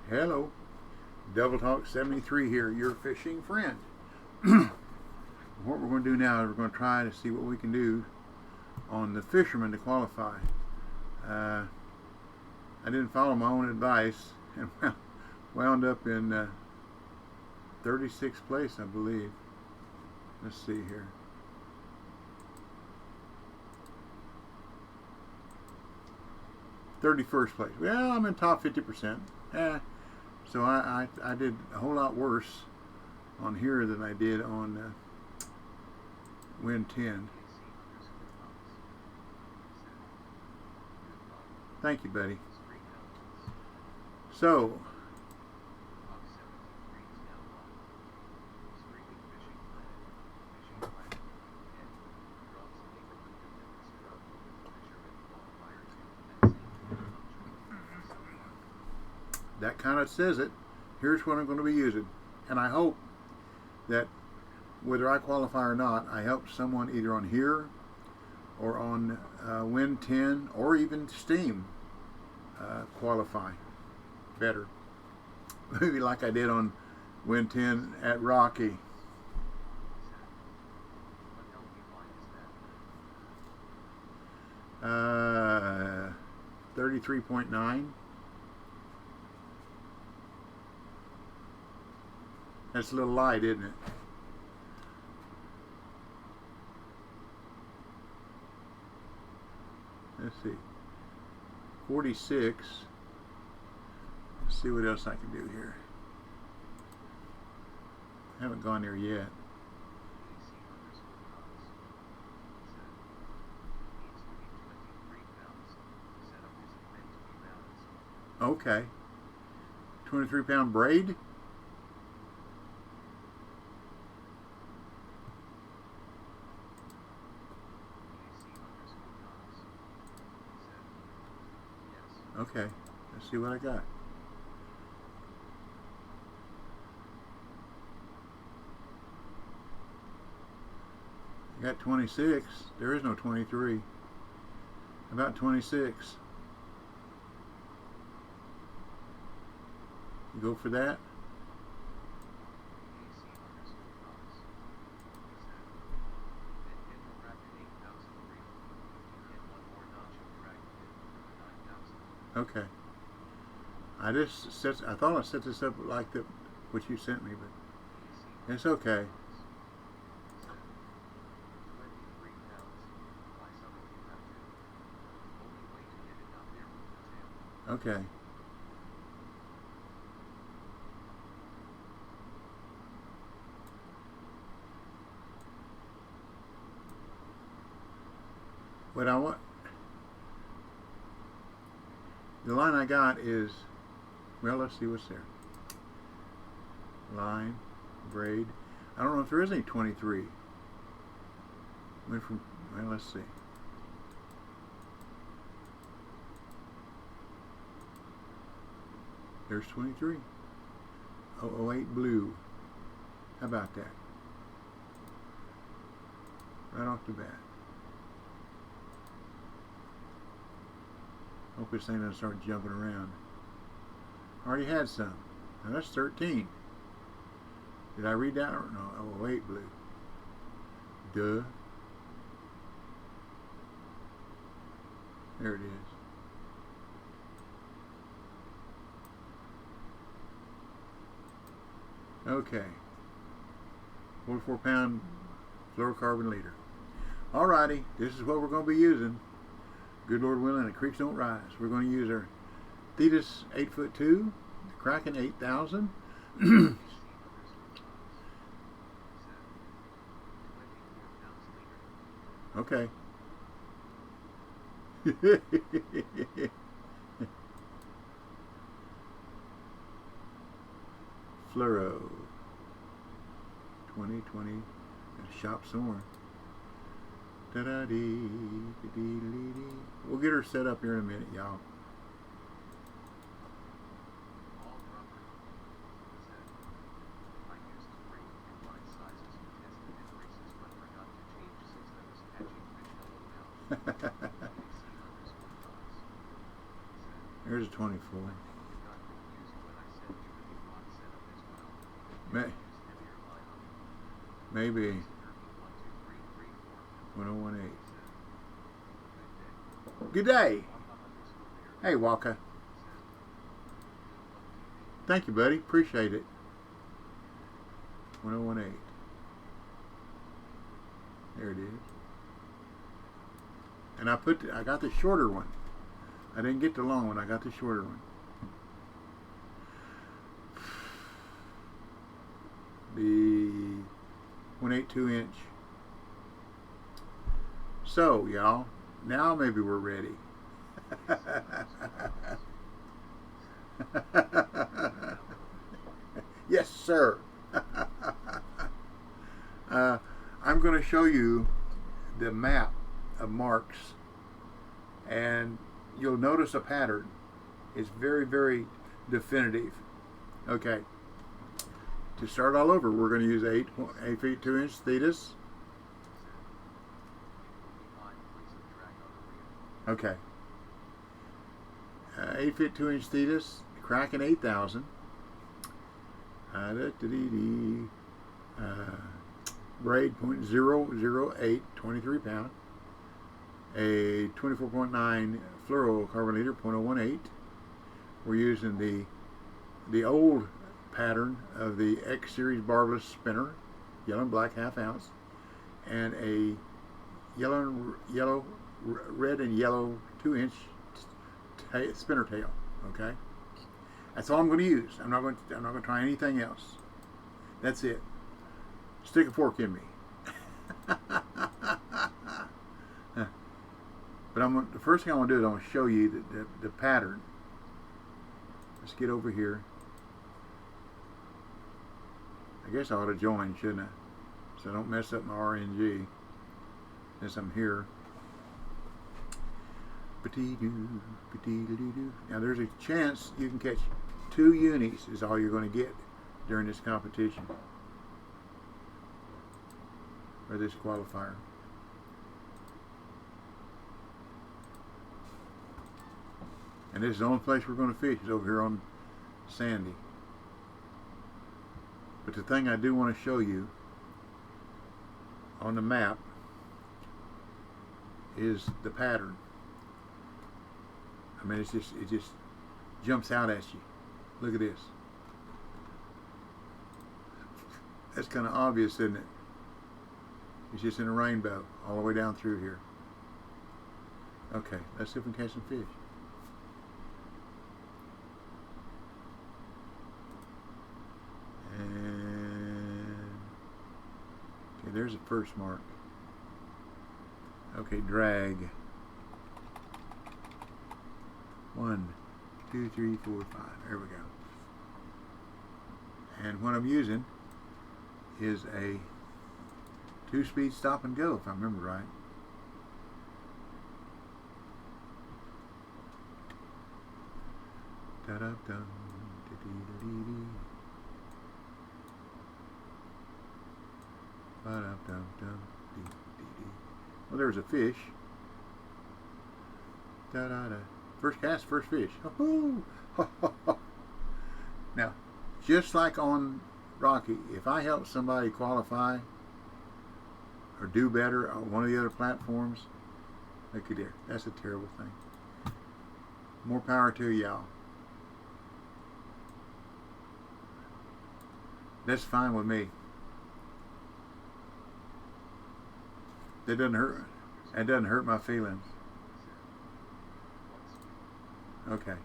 Hello, Devil Talk 73 here, your fishing friend. What we're going to do now is we're going to try to see what we can do on the Fisherman to qualify. I didn't follow my own advice and wound up in 36th place, I believe. Let's see here. '31st place. Well, I'm in top 50%. So I did a whole lot worse on here than I did on Win 10. Thank you, buddy. So, that kind of says it. Here's what I'm going to be using. And I hope that whether I qualify or not, I help someone either on here or on Win 10 or even Steam qualify better. Maybe like I did on Win 10 at Rocky. Uh, 33.9. That's a little light, isn't it? Let's see. 46. Let's see what else I can do here. I haven't gone there yet. Okay. 23-pound braid. Okay, let's see what I got. I got 26. There is no 23. About 26. You go for that? Okay. I thought I set this up like what you sent me, but it's okay. Okay. What I want. The line I got is, well, let's see what's there. Line, braid. I don't know if there is any 23. Went from, well, let's see. There's 23. 008 blue. How about that? Right off the bat. Hope this thing doesn't start jumping around. Already had some. Now that's 13. Did I read that? Or no, 008 blue. Duh. There it is. Okay. 44-pound fluorocarbon leader. Alrighty, this is what we're going to be using. Good Lord willing, the creeks don't rise. We're going to use our Thetis 8'2", the Kraken 8000. Okay. Fluoro 2020. Shop some more. We'll get her set up here in a minute, y'all. Here's a 24. Maybe 1018. Good day. Hey, Walker. Thank you, buddy. Appreciate it. 1018. There it is. And I got the shorter one. I didn't get the long one. I got the shorter one. The 1/8 inch. So, y'all, now maybe we're ready. Yes, sir. I'm going to show you the map of marks, and you'll notice a pattern. It's very, very definitive. Okay. To start all over, we're going to use 8 feet 2 inch thetas. Okay. 8 feet 2 inch thetas, Kraken 8000. Braid .008, 23 pound. A 24.9 fluorocarbonator .018. We're using the old pattern of the X series barbless spinner, yellow and black ½ ounce, and a red and yellow 2 inch spinner tail. Okay, that's all I'm going to use. I'm not going to try anything else. That's it. Stick a fork in me. But the first thing I want to do is I want to show you the pattern. Let's get over here. I guess I ought to join, shouldn't I? So I don't mess up my RNG. Since I'm here. Now there's a chance you can catch 2 unis is all you're going to get during this competition. Or this qualifier. And this is the only place we're going to fish is over here on Sandy. But the thing I do want to show you on the map is the pattern. I mean, it just jumps out at you. Look at this. That's kind of obvious, isn't it? It's just in a rainbow all the way down through here. Okay, let's see if we can catch some fish. Okay, there's the first mark. Okay, drag. 1, 2, 3, 4, 5. There we go. And what I'm using is a 2-speed stop and go, if I remember right. Da-da-dum, da-dee-da-dee-dee. Ba-dum-dum-dum, dee-dee-dee. Well, there's a fish. Da-da-da. First cast, first fish. Now, just like on Rocky, if I help somebody qualify or do better on one of the other platforms, look at there. That's a terrible thing. More power to y'all. That's fine with me. That doesn't hurt. That doesn't hurt my feelings. Okay.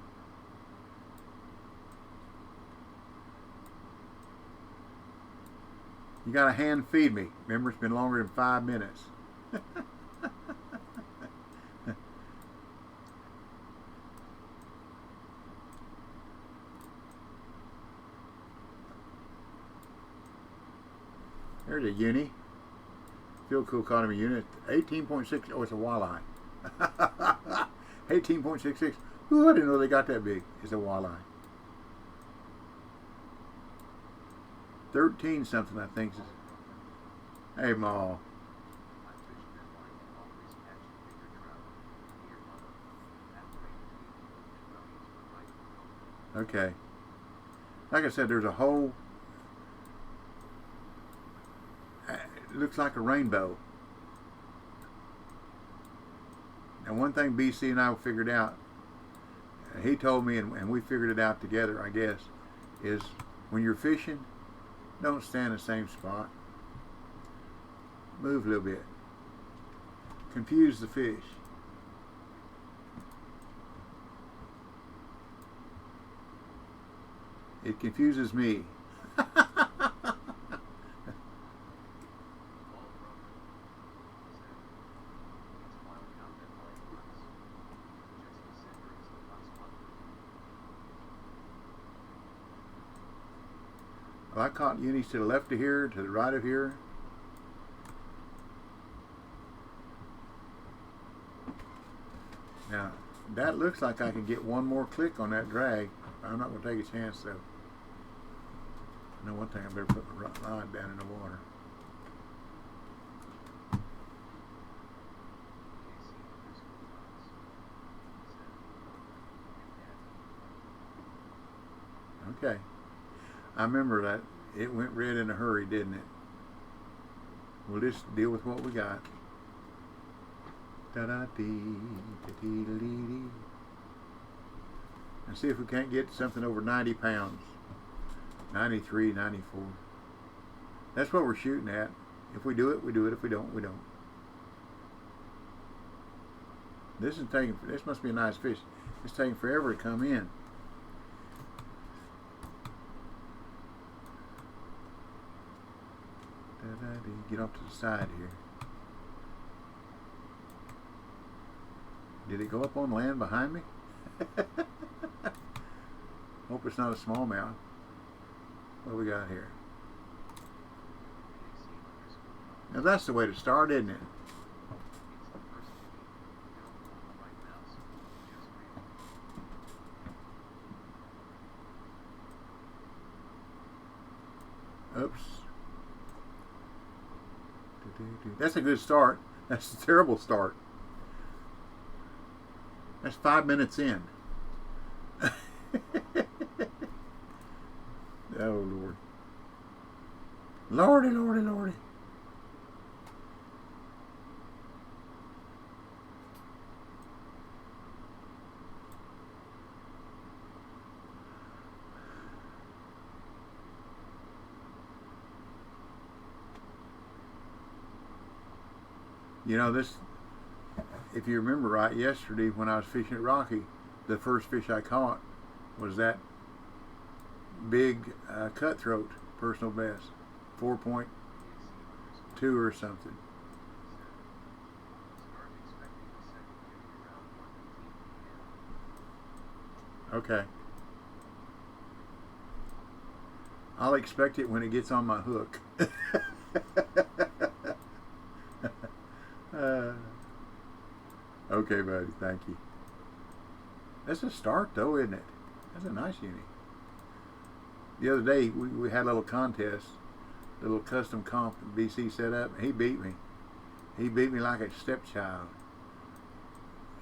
You gotta hand feed me. Remember, it's been longer than 5 minutes. There's a uni. Field Cool caught him a unit. 18.6. Oh, it's a walleye. 18.66. Ooh, I didn't know they got that big. It's a walleye. 13 something, I think. Hey, Ma. Okay. Like I said, there's a whole It looks like a rainbow. And one thing BC and I figured out, he told me, and we figured it out together, I guess, is when you're fishing, don't stand in the same spot. Move a little bit. Confuse the fish. It confuses me. Well, I caught unis to the left of here, to the right of here. Now, that looks like I can get one more click on that drag. I'm not going to take a chance, though. I know one thing, I better put my rod down in the water. Okay. I remember that it went red in a hurry, didn't it? We'll just deal with what we got. Da-da-dee-da-dee-da-dee-dee. And see if we can't get something over 90 pounds. 93, 94. That's what we're shooting at. If we do it, we do it. If we don't, we don't. This must be a nice fish. It's taking forever to come in. Get off to the side here. Did it go up on land behind me? Hope it's not a smallmouth. What do we got here? Now that's the way to start, isn't it? Oops. That's a good start. That's a terrible start. That's 5 minutes in. Oh, Lord. Lordy, Lordy, Lordy. You know, this, if you remember right, yesterday when I was fishing at Rocky, the first fish I caught was that big cutthroat personal best, 4.2 or something. Okay. I'll expect it when it gets on my hook. Okay, buddy, thank you. That's a start, though, isn't it? That's a nice uni. The other day, we had a little contest, a little custom comp that BC set up, and he beat me. He beat me like a stepchild.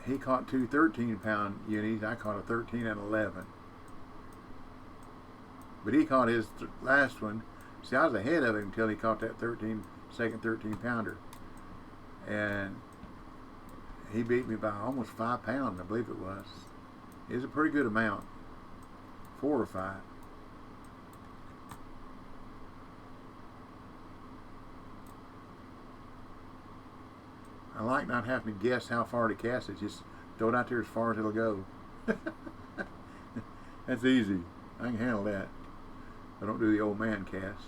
He caught two 13-pound unis. I caught a 13 and 11. But he caught his last one. See, I was ahead of him until he caught that second 13-pounder. And he beat me by almost 5 pounds, I believe it was. It was a pretty good amount. 4 or 5. I like not having to guess how far to cast it. Just throw it out there as far as it'll go. That's easy. I can handle that. I don't do the old man cast.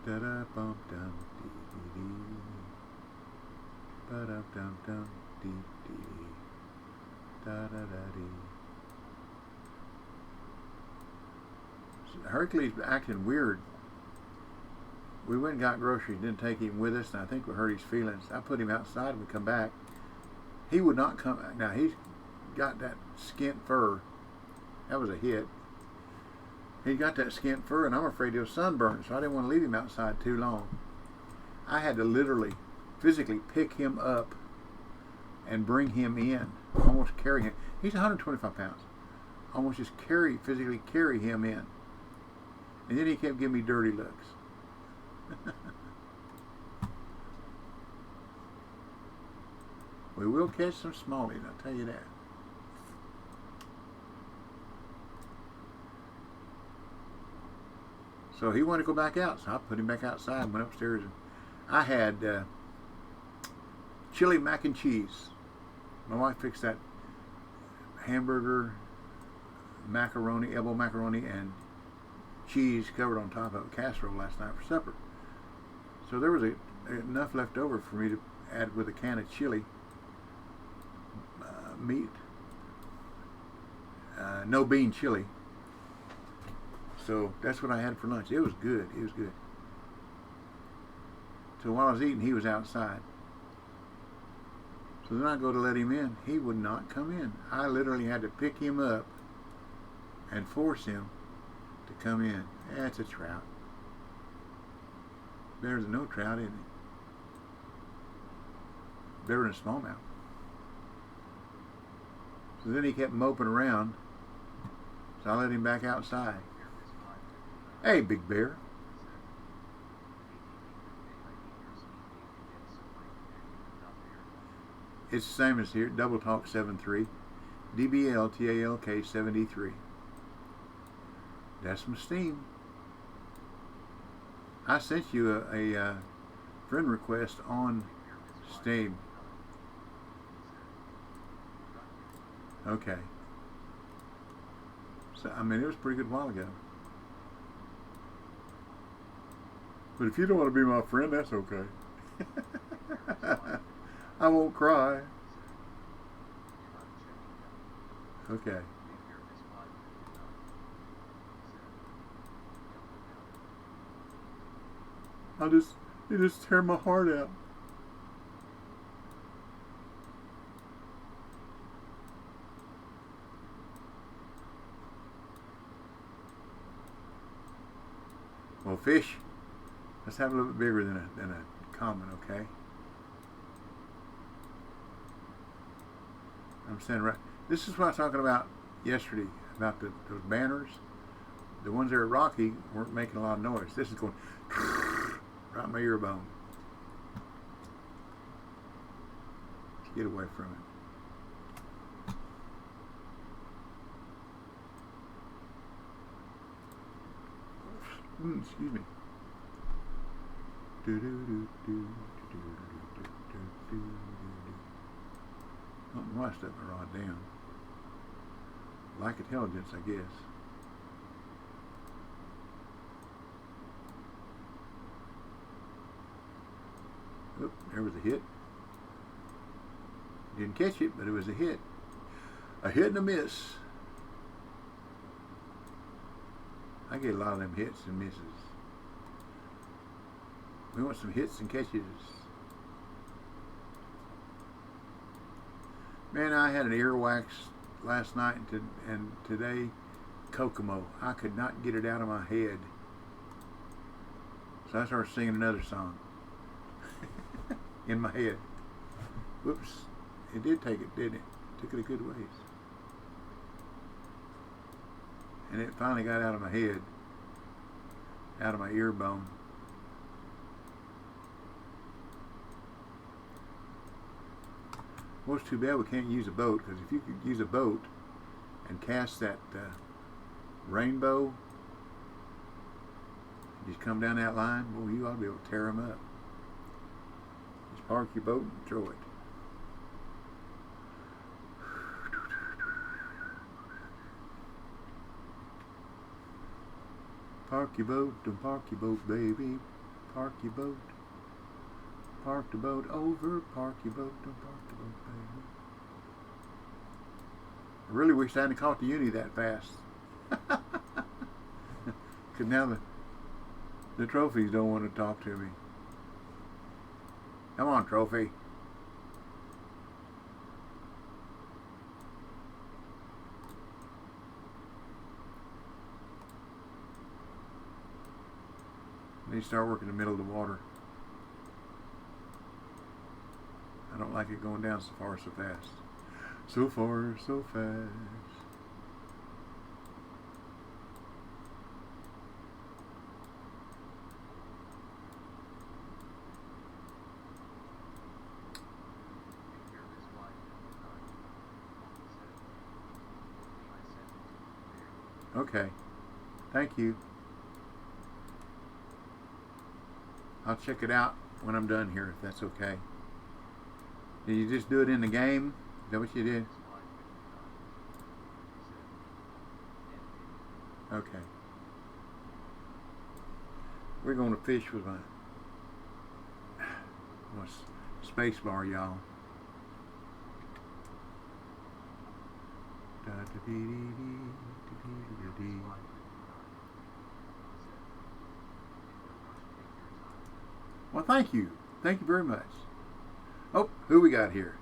Da-da-bum-dum, dee-dee-dee. Ba-dum-dum-dum, dee-dee-dee. Da-da-da-dee. Hercules acting weird. We went and got groceries, didn't take him with us, and I think we hurt his feelings. I put him outside and we come back. He would not come. Now, he's got that skint fur. That was a hit. He got that skint fur, and I'm afraid he'll sunburn, so I didn't want to leave him outside too long. I had to literally, physically pick him up and bring him in, almost carry him. He's 125 pounds. Almost just physically carry him in. And then he kept giving me dirty looks. We will catch some smallies, I'll tell you that. So he wanted to go back out, so I put him back outside and went upstairs. And I had chili mac and cheese. My wife fixed that hamburger, macaroni, elbow macaroni, and cheese covered on top of a casserole last night for supper. So there was enough left over for me to add with a can of chili, meat, no bean chili. So that's what I had for lunch. It was good. It was good. So while I was eating, he was outside. So then I go to let him in. He would not come in. I literally had to pick him up and force him to come in. That's a trout. Better than no trout, isn't it? Better than a smallmouth. So then he kept moping around. So I let him back outside. Hey, big bear. It's the same as here, Double Talk 73, DBLTALK 73. That's some steam. I sent you a friend request on Steam. Okay. So, I mean, it was a pretty good while ago. But if you don't want to be my friend, that's okay. I won't cry. Okay. You just tear my heart out. Well, fish, let's have a little bit bigger than a common, okay? I'm saying right. This is what I was talking about yesterday about those banners. The ones that are rocky weren't making a lot of noise. This is going right in my ear bone. Let's get away from it. Excuse me. I don't know why I stuck my rod down. Like intelligence, I guess. Oop, there was a hit. Didn't catch it, but it was a hit. A hit and a miss. I get a lot of them hits and misses. We want some hits and catches. Man, I had an earwax last night and today, Kokomo. I could not get it out of my head. So I started singing another song in my head. Whoops. It did take it, didn't it? Took it a good ways. And it finally got out of my head, out of my ear bone. Well, it's too bad we can't use a boat, because if you could use a boat and cast that rainbow, just come down that line, boy, you ought to be able to tear them up. Just park your boat and throw it. Park your boat, don't park your boat, baby. Park your boat. Park the boat over, park your boat, don't park the boat, baby. I really wish I hadn't caught the uni that fast. Because now the trophies don't want to talk to me. Come on, trophy. I need to start working in the middle of the water. I don't like it going down so far so fast. So far so fast. Okay. Thank you. I'll check it out when I'm done here, if that's okay. Did you just do it in the game? Is that what you did? Okay. We're going to fish with my space bar, y'all. Well, thank you. Thank you very much. Oh, who we got here?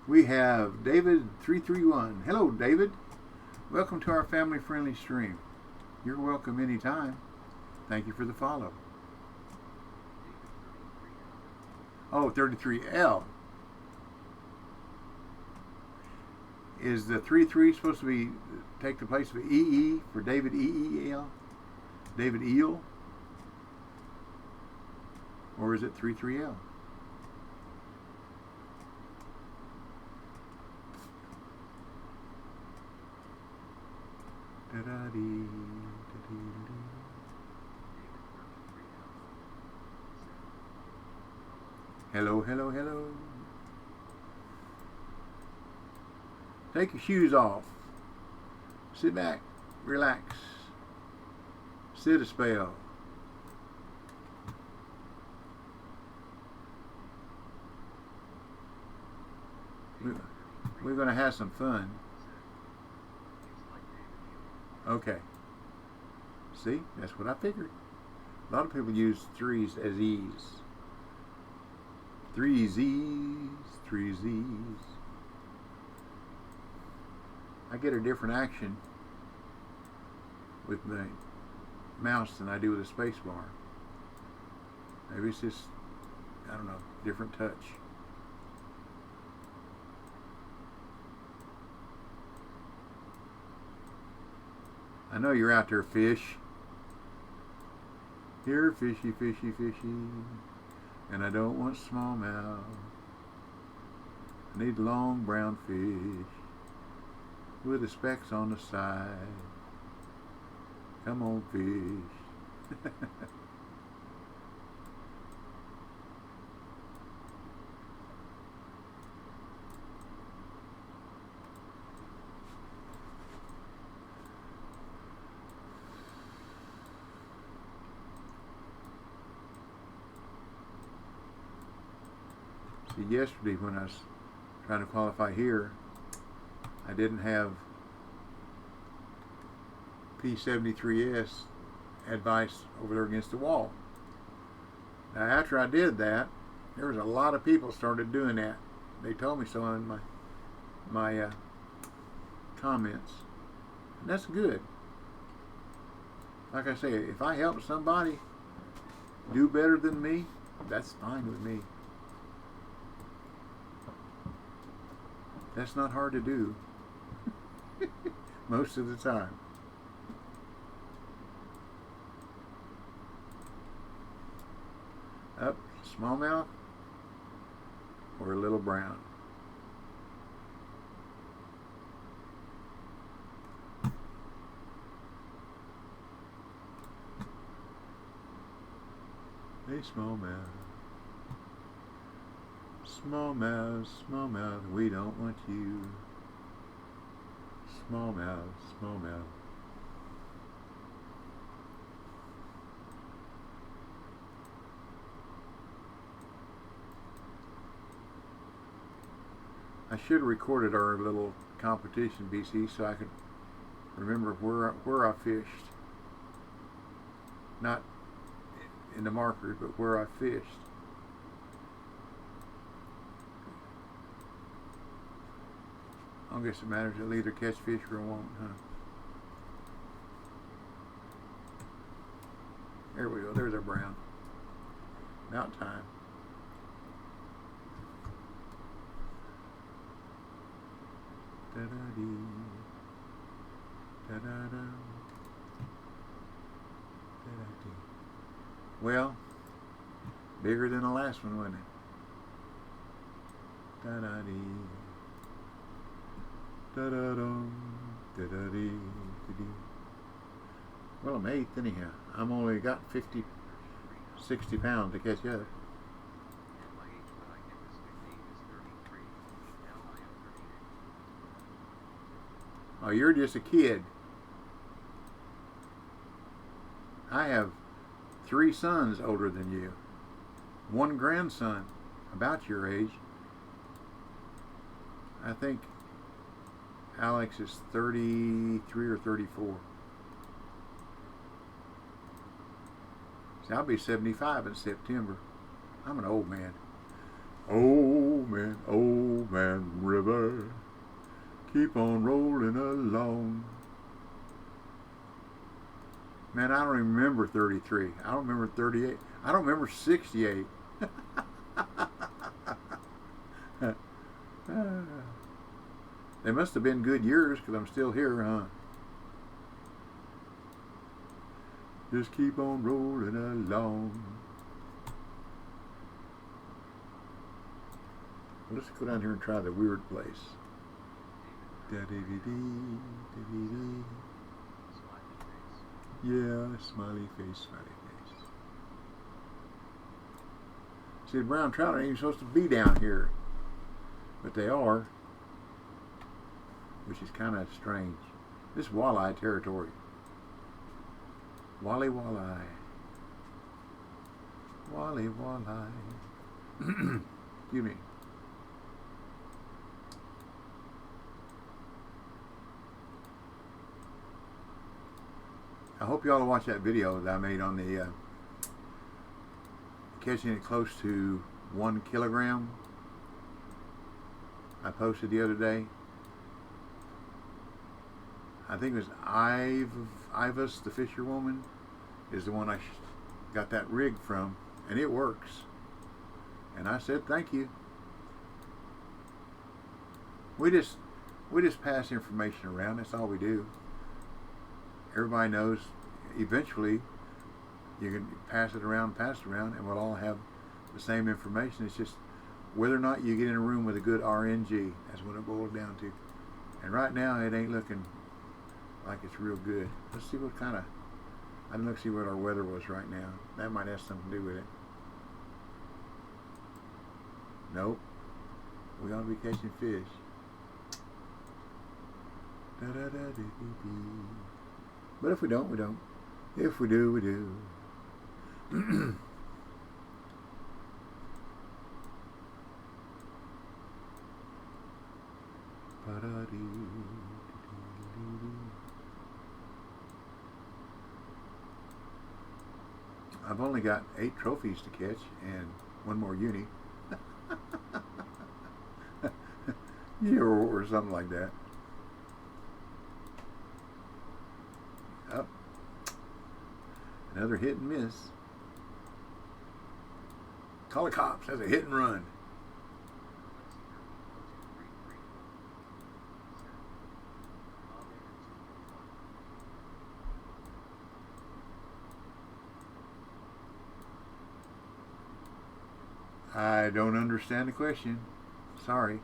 We have David331. Hello, David. Welcome to our family-friendly stream. You're welcome anytime. Thank you for the follow. Oh, 33L. Is the 33 supposed to be take the place of EE for David EEL? David Eel? Or is it 33L? Hello, hello, hello. Take your shoes off. Sit back, relax. Sit a spell. We're going to have some fun. Okay. See, that's what I figured. A lot of people use threes as E's. Three Z's, three Z's. I get a different action with the mouse than I do with a space bar. Maybe it's just, I don't know, different touch. I know you're out there, fish. Here, fishy, fishy, fishy. And I don't want smallmouth. I need long brown fish with the specks on the side. Come on, fish. See, yesterday when I was trying to qualify here, I didn't have P73S advice over there against the wall. Now after I did that, there was a lot of people started doing that. They told me so in my comments. And that's good. Like I say, if I help somebody do better than me, that's fine with me. That's not hard to do most of the time. Up, smallmouth, or a little brown. Hey, smallmouth. Smallmouth, smallmouth, we don't want you. Smallmouth, smallmouth. I should have recorded our little competition, BC, so I could remember where I fished. Not in the markers, but where I fished. I don't guess it matters. It'll either catch fish or it won't, huh? There we go. There's our brown. About time. Da-da-dee. Da-da-da. Da-da-dee. Well, bigger than the last one, wasn't it? Da-da-dee. Da-da-dum. Da-da-dee-dee-dee. Well, I'm 8th anyhow. I'm only got 50, 60 pounds to catch up. Oh, you're just a kid. I have 3 sons older than you. 1 grandson about your age. I think Alex is 33 or 34. See, I'll be 75 in September. I'm an old man. Old man river, keep on rolling along. Man, I don't even remember 33. I don't remember 38. I don't remember 68. They must have been good years because I'm still here, huh? Just keep on rolling along. Well, let's go down here and try the weird place. Da-dee-dee-dee, da-dee-dee. Yeah, smiley face, smiley face. See, the brown trout ain't even supposed to be down here, but they are, which is kind of strange. This is walleye territory. Wally walleye. Wally walleye. Excuse me. I hope you all watch that video that I made on the catching it close to 1 kilogram. I posted the other day. I think it was Ivas, the fisherwoman, is the one I got that rig from, and it works. And I said thank you. We just pass information around. That's all we do. Everybody knows eventually you can pass it around, and we'll all have the same information. It's just whether or not you get in a room with a good RNG. That's what it boils down to. And right now it ain't looking like it's real good. Let's see what kind of, I didn't look see what our weather was right now. That might have something to do with it. Nope. We ought to be catching fish. Da-da-da-dee-dee-dee. But if we don't, we don't. If we do, we do. I've only got 8 trophies to catch and 1 more uni. Yeah, or something like that. Oh, another hit and miss. Call the cops. That's a hit and run. I don't understand the question. Sorry.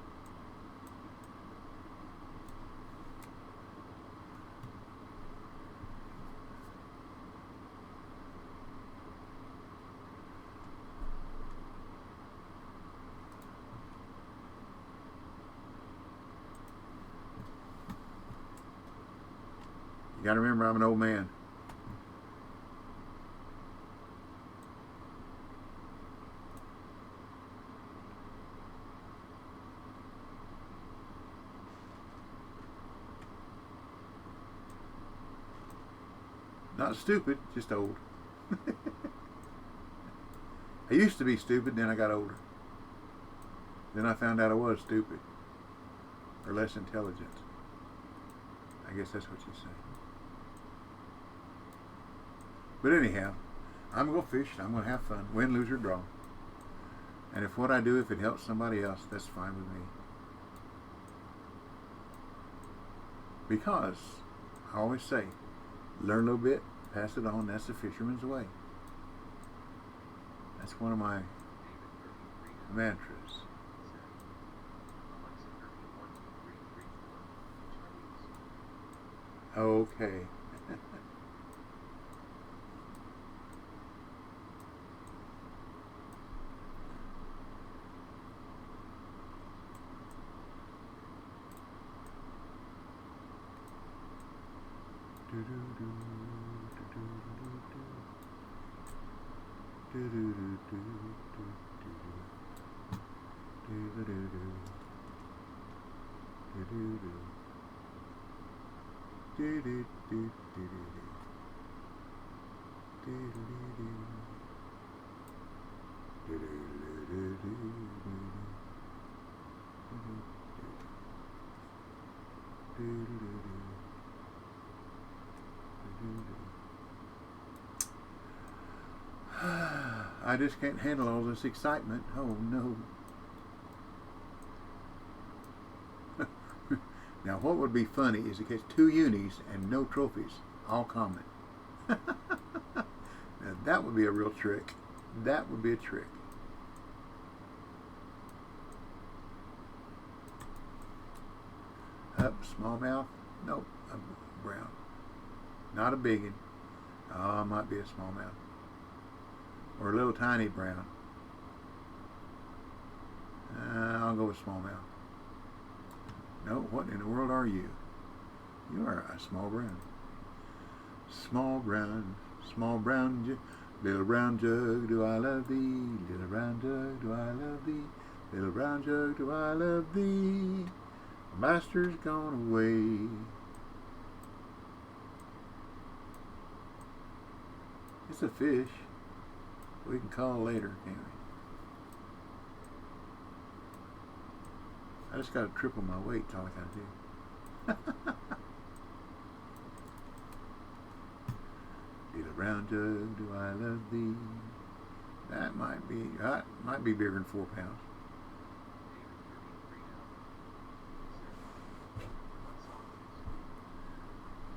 You gotta remember, I'm an old man. Not stupid, just old. I used to be stupid, then I got older. Then I found out I was stupid. Or less intelligent. I guess that's what you say. But anyhow, I'm going to fish. I'm going to have fun. Win, lose, or draw. And if what I do, if it helps somebody else, that's fine with me. Because, I always say, learn a little bit, pass it on. That's the fisherman's way. That's one of my mantras. Okay. I just can't handle all this excitement. Oh no. Now what would be funny is to catch 2 unis and no trophies, all common. Now, that would be a real trick. That would be a trick. Up, smallmouth? Nope, a brown. Not a big one. Oh, it might be a smallmouth. Or a little tiny brown. I'll go with smallmouth. No, what in the world are you? You are a small brown. Small brown, little brown jug, do I love thee? Little brown jug, do I love thee? Little brown jug, do I love thee? Master's gone away. It's a fish. We can call later, can't we? I just got to triple my weight, that's all I got to do. Little brown jug, do I love thee? That might be bigger than 4 pounds.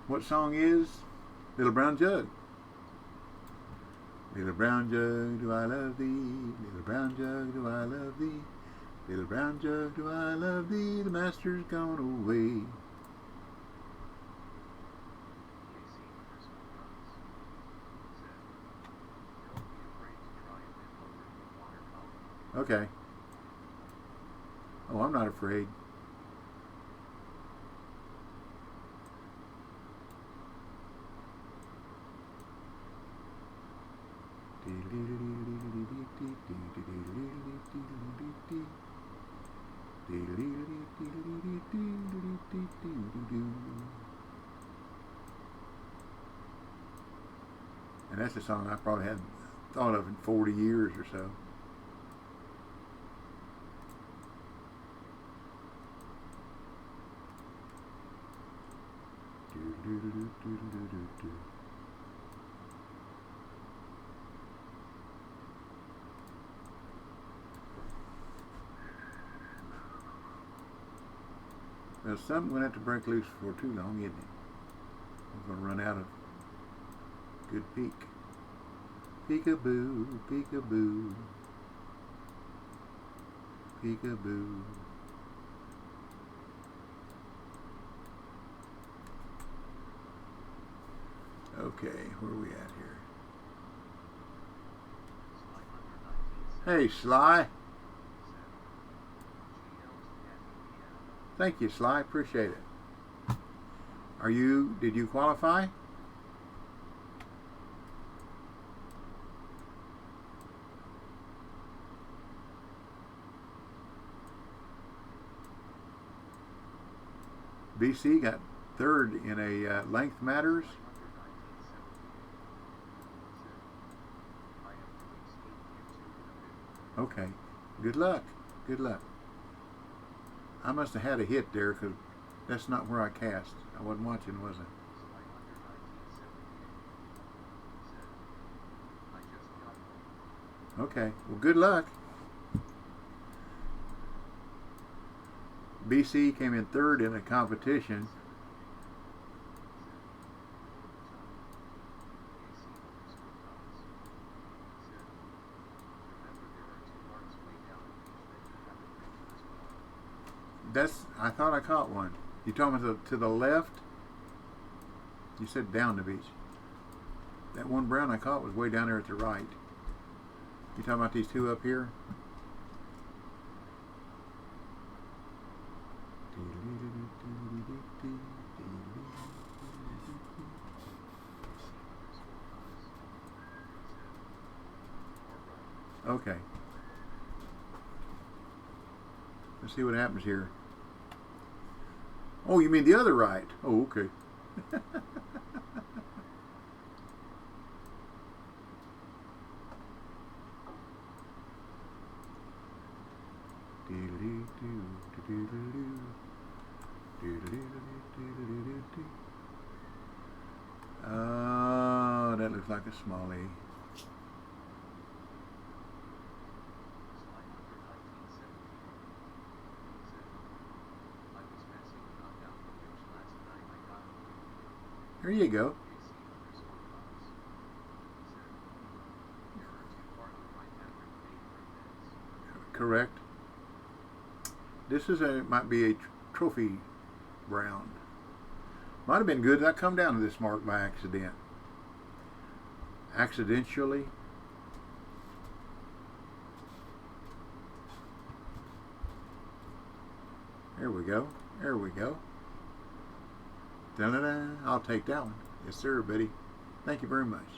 What song is Little Brown Jug? Little brown jug, do I love thee? Little brown jug, do I love thee? Little brown jug, do I love thee? The master's gone away. Okay. Oh, I'm not afraid. And that's a song I probably hadn't thought of in 40 years or so. Well, something going to have to break loose for too long, isn't it? I'm going to run out of good peek. Peekaboo, peekaboo, peekaboo. Okay, where are we at here? Hey, Sly. Thank you, Sly. Appreciate it. Did you qualify? BC got 3rd in a length matters. Okay. Good luck. Good luck. I must have had a hit there because that's not where I cast. I wasn't watching, was I? Okay. Well, good luck. BC came in 3rd in a competition. I thought I caught one. You talking to the left? You said down the beach. That one brown I caught was way down there at the right. You talking about these two up here? Okay. Let's see what happens here. Oh, you mean the other right? Oh, okay. Oh, that looks like a smallie. Here you go. Correct. This is might be a trophy brown. Might have been good. I come down to this mark by accident. Accidentally. There we go. There we go. Da-da-da. I'll take that one. Yes, sir, buddy. Thank you very much.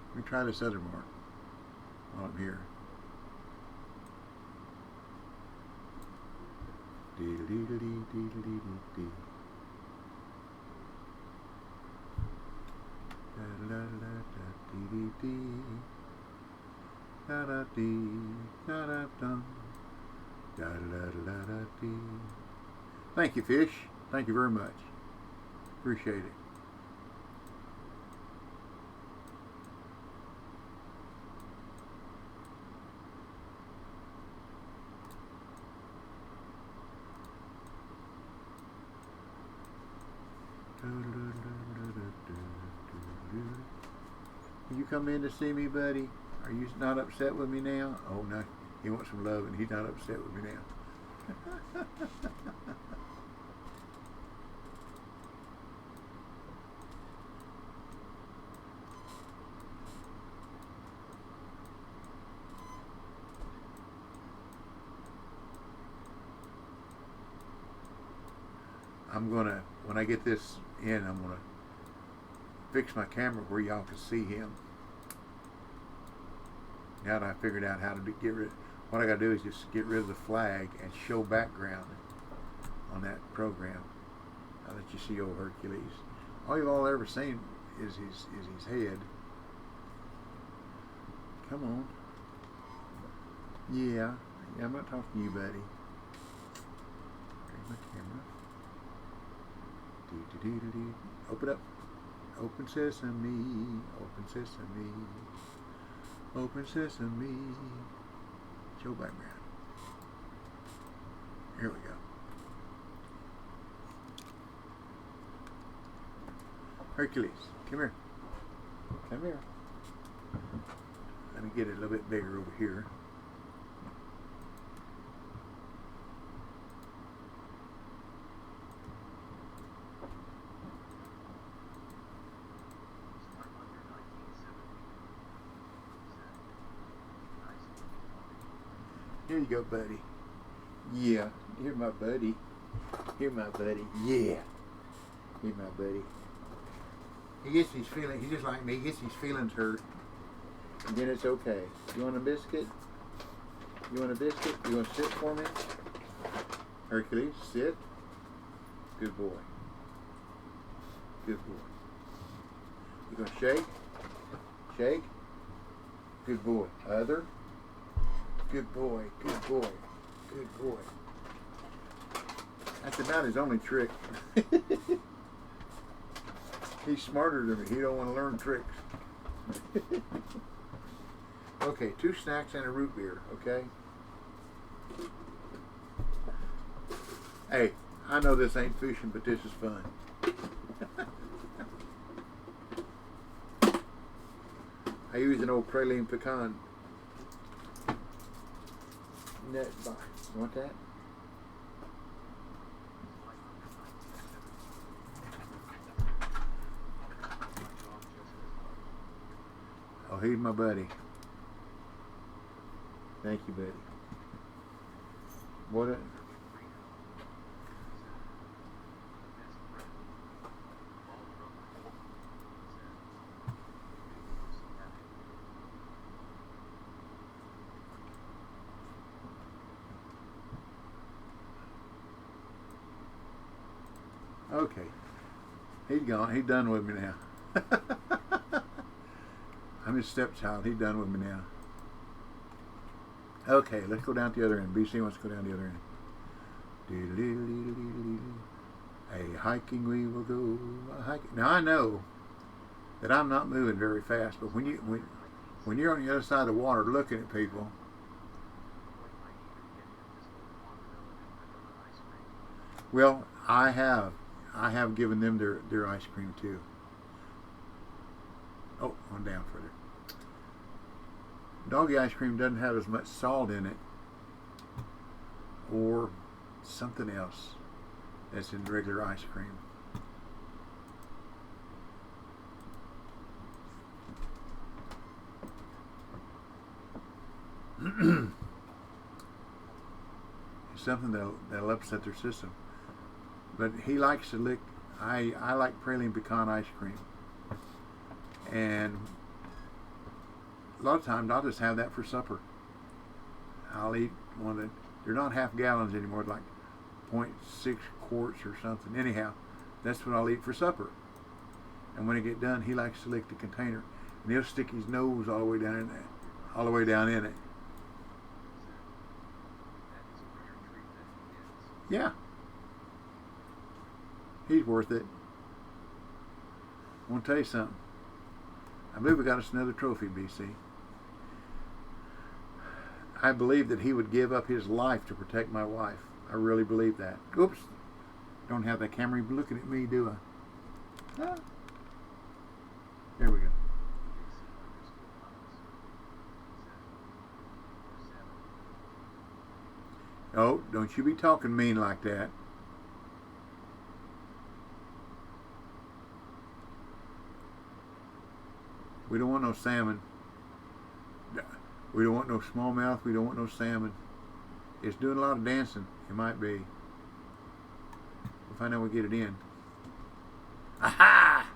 Let me try this other mark while I'm here. Dee-dee-dee-dee-dee-dee-dee-dee. Da-da-da-da-dee-dee-dee. Da-da-dee. Da-da-dum. Da-da-da-da-da-dee. Thank you, fish. Thank you very much. Appreciate it. You come in to see me, buddy? Are you not upset with me now? Oh, no. He wants some love and he's not upset with me now. I'm gonna, when I get this in, I'm gonna fix my camera where y'all can see him. Now that I figured out how to get rid, what I gotta do is just get rid of the flag and show background on that program. I'll let you see old Hercules. All you've all ever seen is his head. Come on. Yeah, I'm not talking to you, buddy. There's my camera. Open up. Open sesame. Open sesame. Open sesame. Show background. Here we go. Hercules, come here. Come here. Let me get it a little bit bigger over here. Here you go, buddy. Yeah, you're my buddy. You're my buddy. Yeah. You're my buddy. He gets his feelings, he's just like me, he gets his feelings hurt. And then it's okay. You want a biscuit? You want a biscuit? You want to sit for me? Hercules, sit. Good boy. Good boy. You gonna shake? Shake. Good boy. Other. Good boy, good boy, good boy. That's about his only trick. He's smarter than me. He don't want to learn tricks. Okay, 2 snacks and a root beer, okay? Hey, I know this ain't fishing, but this is fun. I use an old praline pecan net box. You want that? he's my buddy. Thank you, buddy. What? Okay. He's gone. He's done with me now. I'm his stepchild. He's done with me now. Okay, let's go down to the other end. BC wants to go down the other end. A hiking we will go. A hiking. Now I know that I'm not moving very fast, but when you're on the other side of the water looking at people, well, I have given them their ice cream too. Oh, on down further. Doggy ice cream doesn't have as much salt in it, or something else that's in regular ice cream. It's something that'll upset their system. But he likes to lick. I like praline pecan ice cream, and a lot of times I'll just have that for supper. I'll eat one that they're not half gallons anymore, like 0.6 quarts or something. Anyhow, that's what I'll eat for supper. And when I get done, he likes to lick the container, and he'll stick his nose all the way down in it, all the way down in it. Yeah. He's worth it. I want to tell you something. I believe we got us another trophy, BC. I believe that he would give up his life to protect my wife. I really believe that. Oops. Don't have that camera looking at me, do I? Ah. There we go. Oh, don't you be talking mean like that. We don't want no salmon. We don't want no smallmouth. We don't want no salmon. It's doing a lot of dancing. It might be. We'll find out when we get it in. Aha!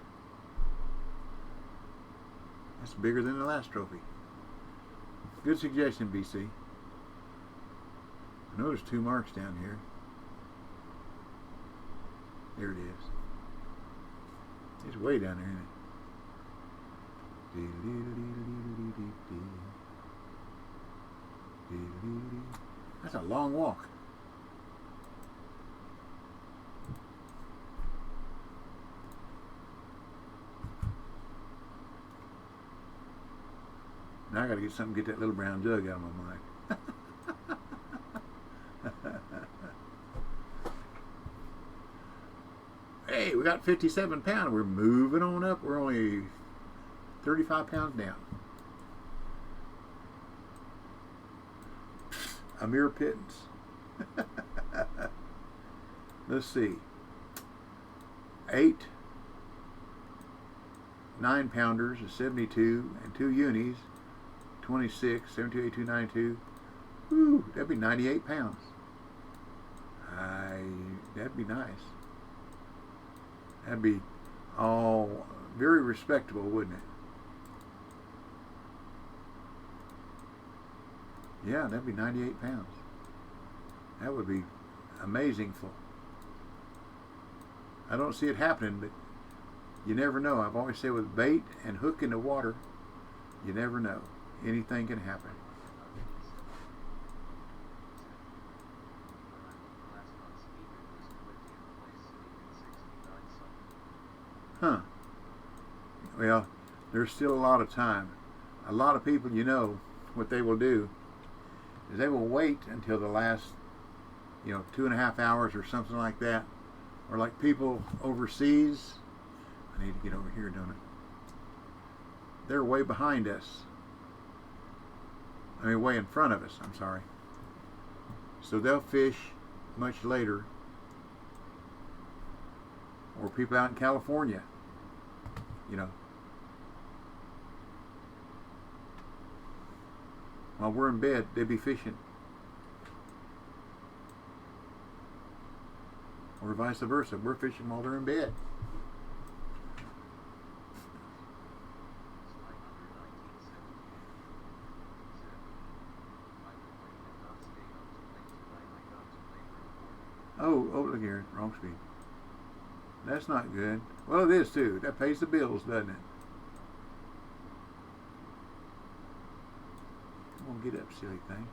That's bigger than the last trophy. Good suggestion, BC. I know there's 2 marks down here. There it is. It's way down there, isn't it? That's a long walk. Now I got to get something to get that little brown jug out of my mind. Hey, we got 57 pounds. We're moving on up. We're only 35 pounds down. A mere pittance. Let's see. 8 9-pounders is 72, and 2 unis, 26, 72, 82, 92. Woo, that'd be 98 pounds. That'd be nice. That'd be all very respectable, wouldn't it? Yeah, that'd be 98 pounds. That would be amazing full. I don't see it happening, but you never know. I've always said with bait and hook in the water, you never know. Anything can happen. Huh. Well, there's still a lot of time. A lot of people, you know, what they will do is they will wait until the last, 2.5 hours or something like that. Or like people overseas. I need to get over here, don't it? They're way behind us. I mean, way in front of us, I'm sorry. So they'll fish much later. Or people out in California, While we're in bed, they'd be fishing. Or vice versa. We're fishing while they're in bed. Oh, look here. Wrong speed. That's not good. Well, it is too. That pays the bills, doesn't it? Come on, get up, silly thing.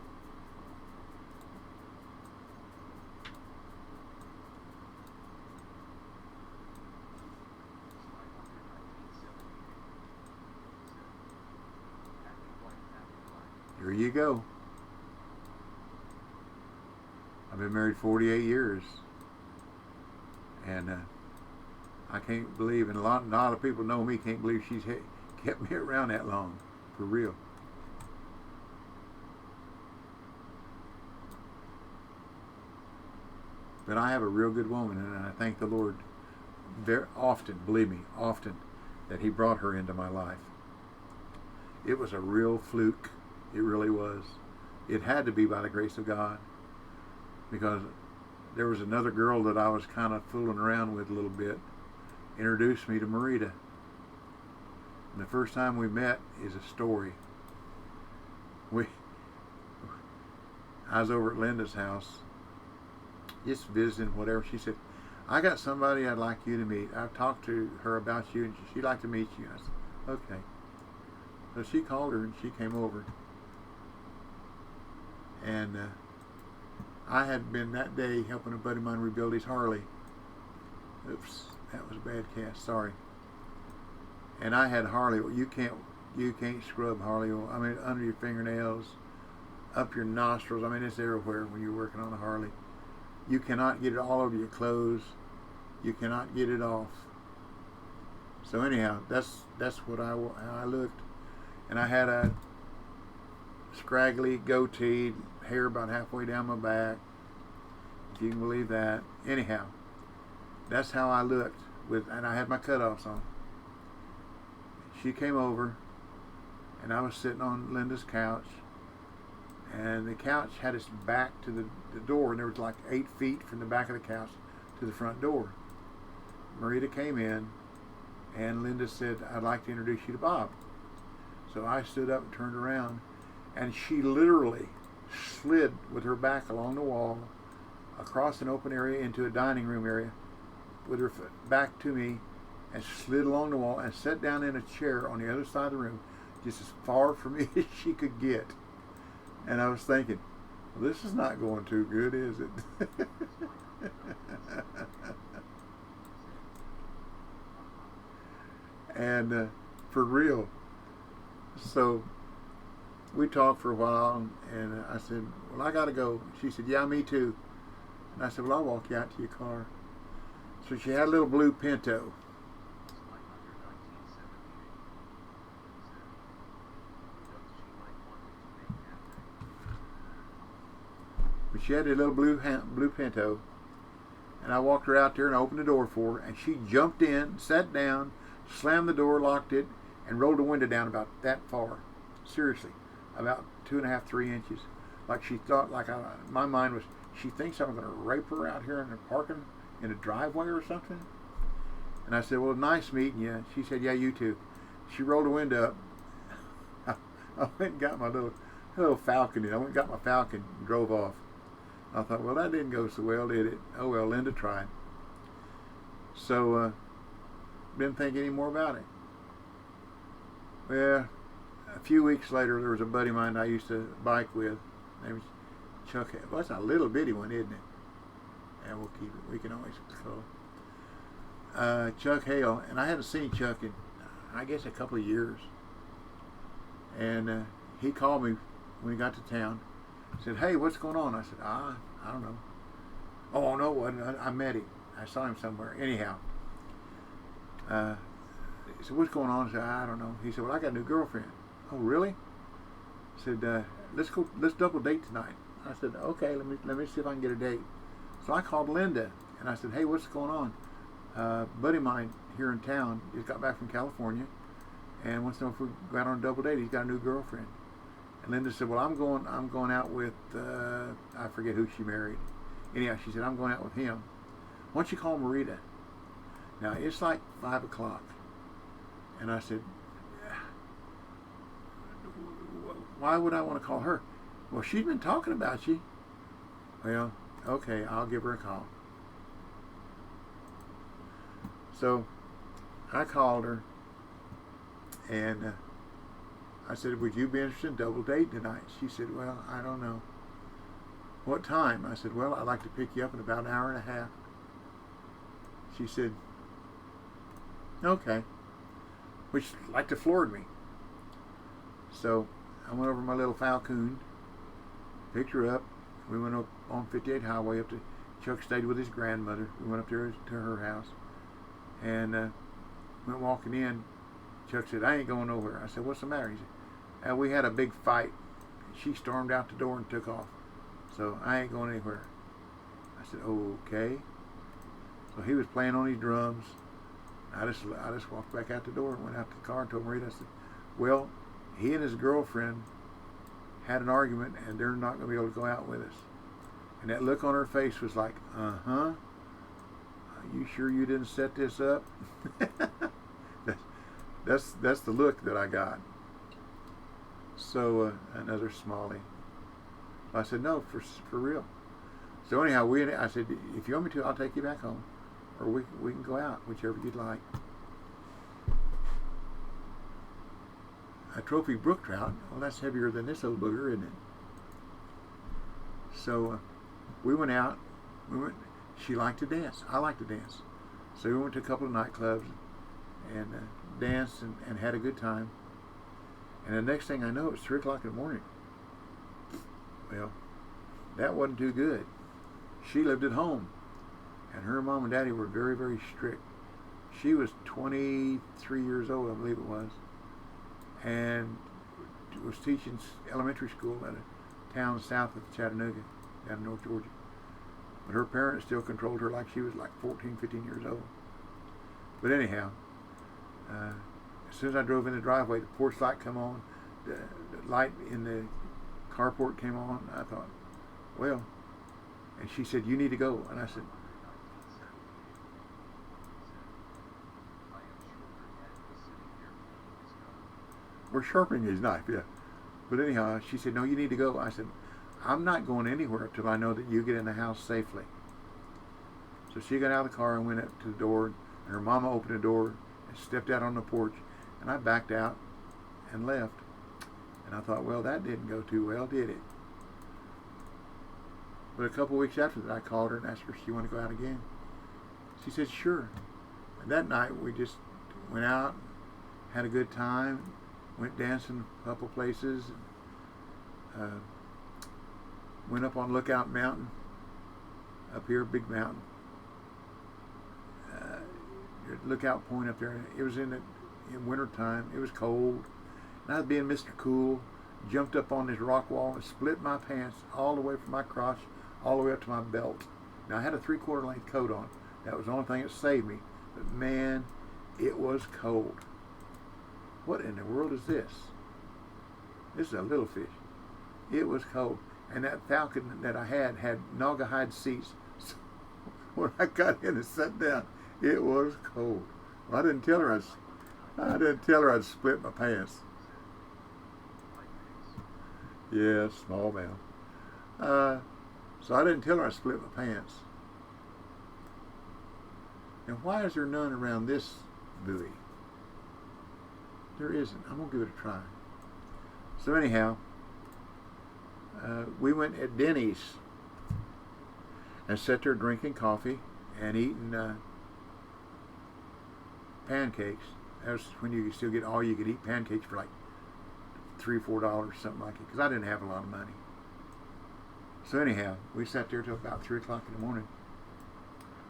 Here you go. I've been married 48 years, and I can't believe, and a lot of people know me, can't believe she's kept me around that long, for real. But I have a real good woman, and I thank the Lord very often, believe me, often, that He brought her into my life. It was a real fluke. It really was. It had to be by the grace of God, because there was another girl that I was kind of fooling around with a little bit, introduced me to Marita. And the first time we met is a story. I was over at Linda's house, just visiting, whatever. She said, I got somebody I'd like you to meet. I've talked to her about you, and she'd like to meet you. I said, okay. So she called her, and she came over. And I had been that day helping a buddy of mine rebuild his Harley. Oops, that was a bad cast, sorry. And I had Harley. You can't scrub Harley oil. I mean, under your fingernails, up your nostrils. I mean, it's everywhere when you're working on a Harley. You cannot get it all over your clothes. You cannot get it off. So anyhow, that's what how I looked. And I had a scraggly goatee, hair about halfway down my back, if you can believe that. Anyhow, that's how I looked, and I had my cutoffs on. She came over, and I was sitting on Linda's couch, and the couch had its back to the door, and there was like 8 feet from the back of the couch to the front door. Marita came in, and Linda said, I'd like to introduce you to Bob. So I stood up and turned around, and she literally slid with her back along the wall across an open area into a dining room area with her back to me, and slid along the wall and sat down in a chair on the other side of the room, just as far from me as she could get. And I was thinking, well, this is not going too good, is it? And for real. So we talked for a while, and I said, well, I got to go. She said, yeah, me too. And I said, well, I'll walk you out to your car. So she had a little blue Pinto. But she had a little blue Pinto, and I walked her out there and opened the door for her, and she jumped in, sat down, slammed the door, locked it, and rolled the window down about that far. Seriously, about 2.5, 3 inches. Like she thought, my mind was, she thinks I'm going to rape her out here in the parking in a driveway or something. And I said, well, nice meeting you. She said, yeah, you too. She rolled the window up. I went and got my little Falcon. I went and got my Falcon and drove off. I thought, well, that didn't go so well, did it? Oh, well, Linda tried. So, didn't think any more about it. Well, a few weeks later, there was a buddy of mine I used to bike with. His name was Chuck. Well, it's a little bitty one, isn't it? Yeah, we'll keep it. We can always call. Chuck Hale, and I hadn't seen Chuck in, I guess, a couple of years. And he called me when he got to town. Said, hey, what's going on? I said, I don't know. Oh, no, it wasn't. I met him. I saw him somewhere. Anyhow. He said, what's going on? I said, I don't know. He said, well, I got a new girlfriend. Oh, really? I said, let's double date tonight. I said, okay, let me see if I can get a date. So I called Linda, and I said, hey, what's going on? A buddy of mine here in town just got back from California and wants to know if we go out on a double date. He's got a new girlfriend. And Linda said, well, I'm going out with, I forget who she married. Anyhow, she said, I'm going out with him. Why don't you call Marita? Now, it's like 5 o'clock. And I said, why would I want to call her? Well, she's been talking about you. Well, okay, I'll give her a call. So I called her, and I said, would you be interested in double date tonight? She said, well, I don't know. What time? I said, well, I'd like to pick you up in about an hour and a half. She said, okay, which like to floored me. So I went over my little Falcon, picked her up. We went up on 58 Highway up to, Chuck stayed with his grandmother. We went up there to her house and went walking in. Chuck said, I ain't going nowhere. I said, what's the matter? He said, we had a big fight. She stormed out the door and took off. So I ain't going anywhere. I said, okay. So he was playing on his drums. I just walked back out the door and went out to the car and told Marita, I said, well, he and his girlfriend had an argument and they're not going to be able to go out with us. And that look on her face was like, uh-huh. You sure you didn't set this up? That's the look that I got. So another smiley. I said, no, for real. So anyhow, I said, if you want me to, I'll take you back home. Or we can go out, whichever you'd like. A trophy brook trout, well, that's heavier than this old booger, isn't it? So we went out. She liked to dance. I like to dance. So we went to a couple of nightclubs and danced and had a good time. And the next thing I know, it's 3 o'clock in the morning. Well, that wasn't too good. She lived at home, and her mom and daddy were very, very strict. She was 23 years old, I believe it was, and was teaching elementary school at a town south of Chattanooga, down in North Georgia. But her parents still controlled her like she was like 14, 15 years old. But anyhow, as soon as I drove in the driveway, the porch light come on, the light in the carport came on. I thought, well, and she said, you need to go. And I said, we're sharpening his knife, yeah. But anyhow, she said, no, you need to go. I said, I'm not going anywhere until I know that you get in the house safely. So she got out of the car and went up to the door, and her mama opened the door and stepped out on the porch, and I backed out and left. And I thought, well, that didn't go too well, did it? But a couple of weeks after that, I called her and asked her if she wanted to go out again. She said, sure. And that night, we just went out, had a good time, went dancing a couple places, went up on Lookout Mountain, up here, big mountain. Lookout Point up there. It was in winter time. It was cold. And I was being Mr. Cool, jumped up on this rock wall and split my pants all the way from my crotch all the way up to my belt. Now I had a 3/4 length coat on. That was the only thing that saved me. But man, it was cold. What in the world is this? This is a little fish. It was cold. And that Falcon that I had naugahyde seats. So when I got in and sat down, it was cold. Well, I didn't tell her I'd split my pants. Yeah, small mouth. So I didn't tell her I split my pants. And why is there none around this buoy? There isn't. I'm going to give it a try. So anyhow, we went at Denny's and sat there drinking coffee and eating pancakes. That was when you could still get all you could eat pancakes for like $3 or $4, something like it, because I didn't have a lot of money. So anyhow, we sat there till about 3 o'clock in the morning.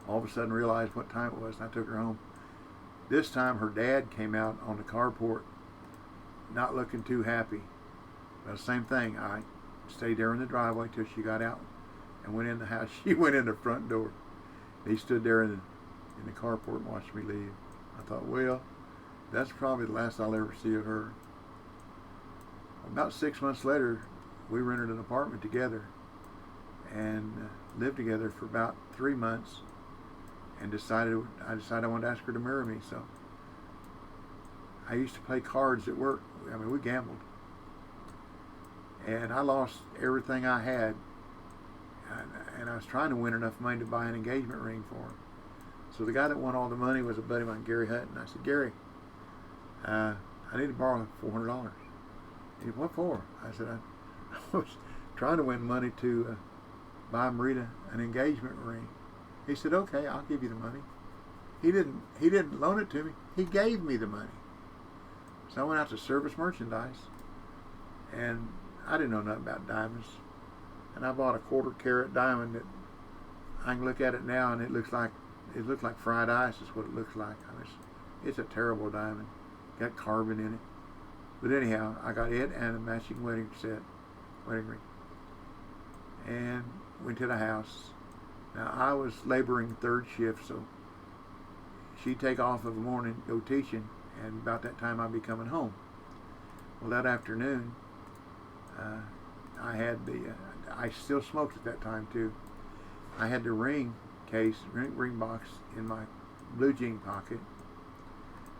All of a sudden realized what time it was, and I took her home. This time her dad came out on the carport, not looking too happy. But the same thing, I stayed there in the driveway till she got out and went in the house. She went in the front door. He stood there in the carport and watched me leave. I thought, well, that's probably the last I'll ever see of her. About 6 months later, we rented an apartment together and lived together for about 3 months, and I decided I wanted to ask her to marry me. So I used to play cards at work. I mean, we gambled, and I lost everything I had, and I was trying to win enough money to buy an engagement ring for him. So the guy that won all the money was a buddy of mine, Gary Hutton. I said, Gary, I need to borrow $400. He said, what for? I said, I was trying to win money to buy Marita an engagement ring. He said, okay, I'll give you the money. He didn't loan it to me. He gave me the money. So I went out to Service Merchandise, and I didn't know nothing about diamonds. And I bought a 1/4 carat diamond that I can look at it now, and it looked like fried ice is what it looks like. I mean, it's a terrible diamond. Got carbon in it. But anyhow, I got it and a matching wedding ring, and went to the house. Now, I was laboring 3rd shift, so she'd take off of the morning, go teaching, and about that time I'd be coming home. Well, that afternoon, I still smoked at that time too. I had the ring box in my blue jean pocket.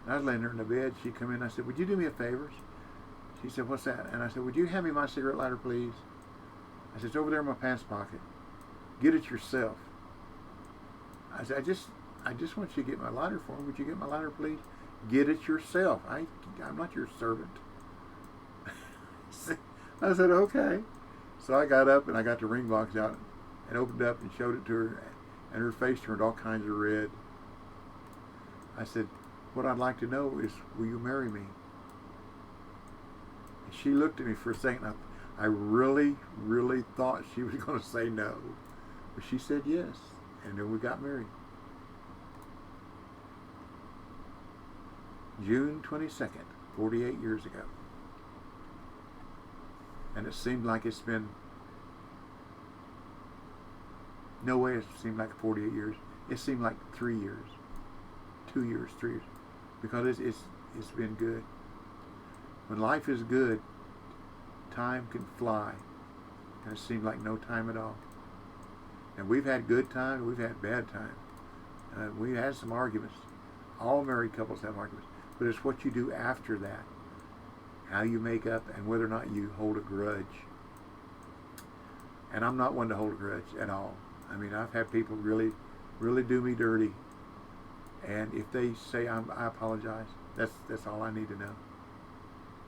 And I was laying there in the bed. She come in. I said, would you do me a favor? She said, what's that? And I said, would you hand me my cigarette lighter, please? I said, it's over there in my pants pocket. Get it yourself. I said, I just want you to get my lighter for me. Would you get my lighter, please? Get it yourself. I'm not your servant. I said, okay. So I got up and I got the ring box out and opened up and showed it to her, and her face turned all kinds of red. I said, what I'd like to know is, will you marry me? And she looked at me for a second. I really, really thought she was going to say no. But she said yes. And then we got married. June 22nd, 48 years ago. And it seemed like it's been, no way it seemed like 48 years. It seemed like 3 years, 2 years, 3 years. Because it's been good. When life is good, time can fly. And it seemed like no time at all. And we've had good times, we've had bad times. We've had some arguments. All married couples have arguments. But it's what you do after that. How you make up, and whether or not you hold a grudge. And I'm not one to hold a grudge at all. I mean, I've had people really, really do me dirty. And if they say I apologize, that's all I need to know.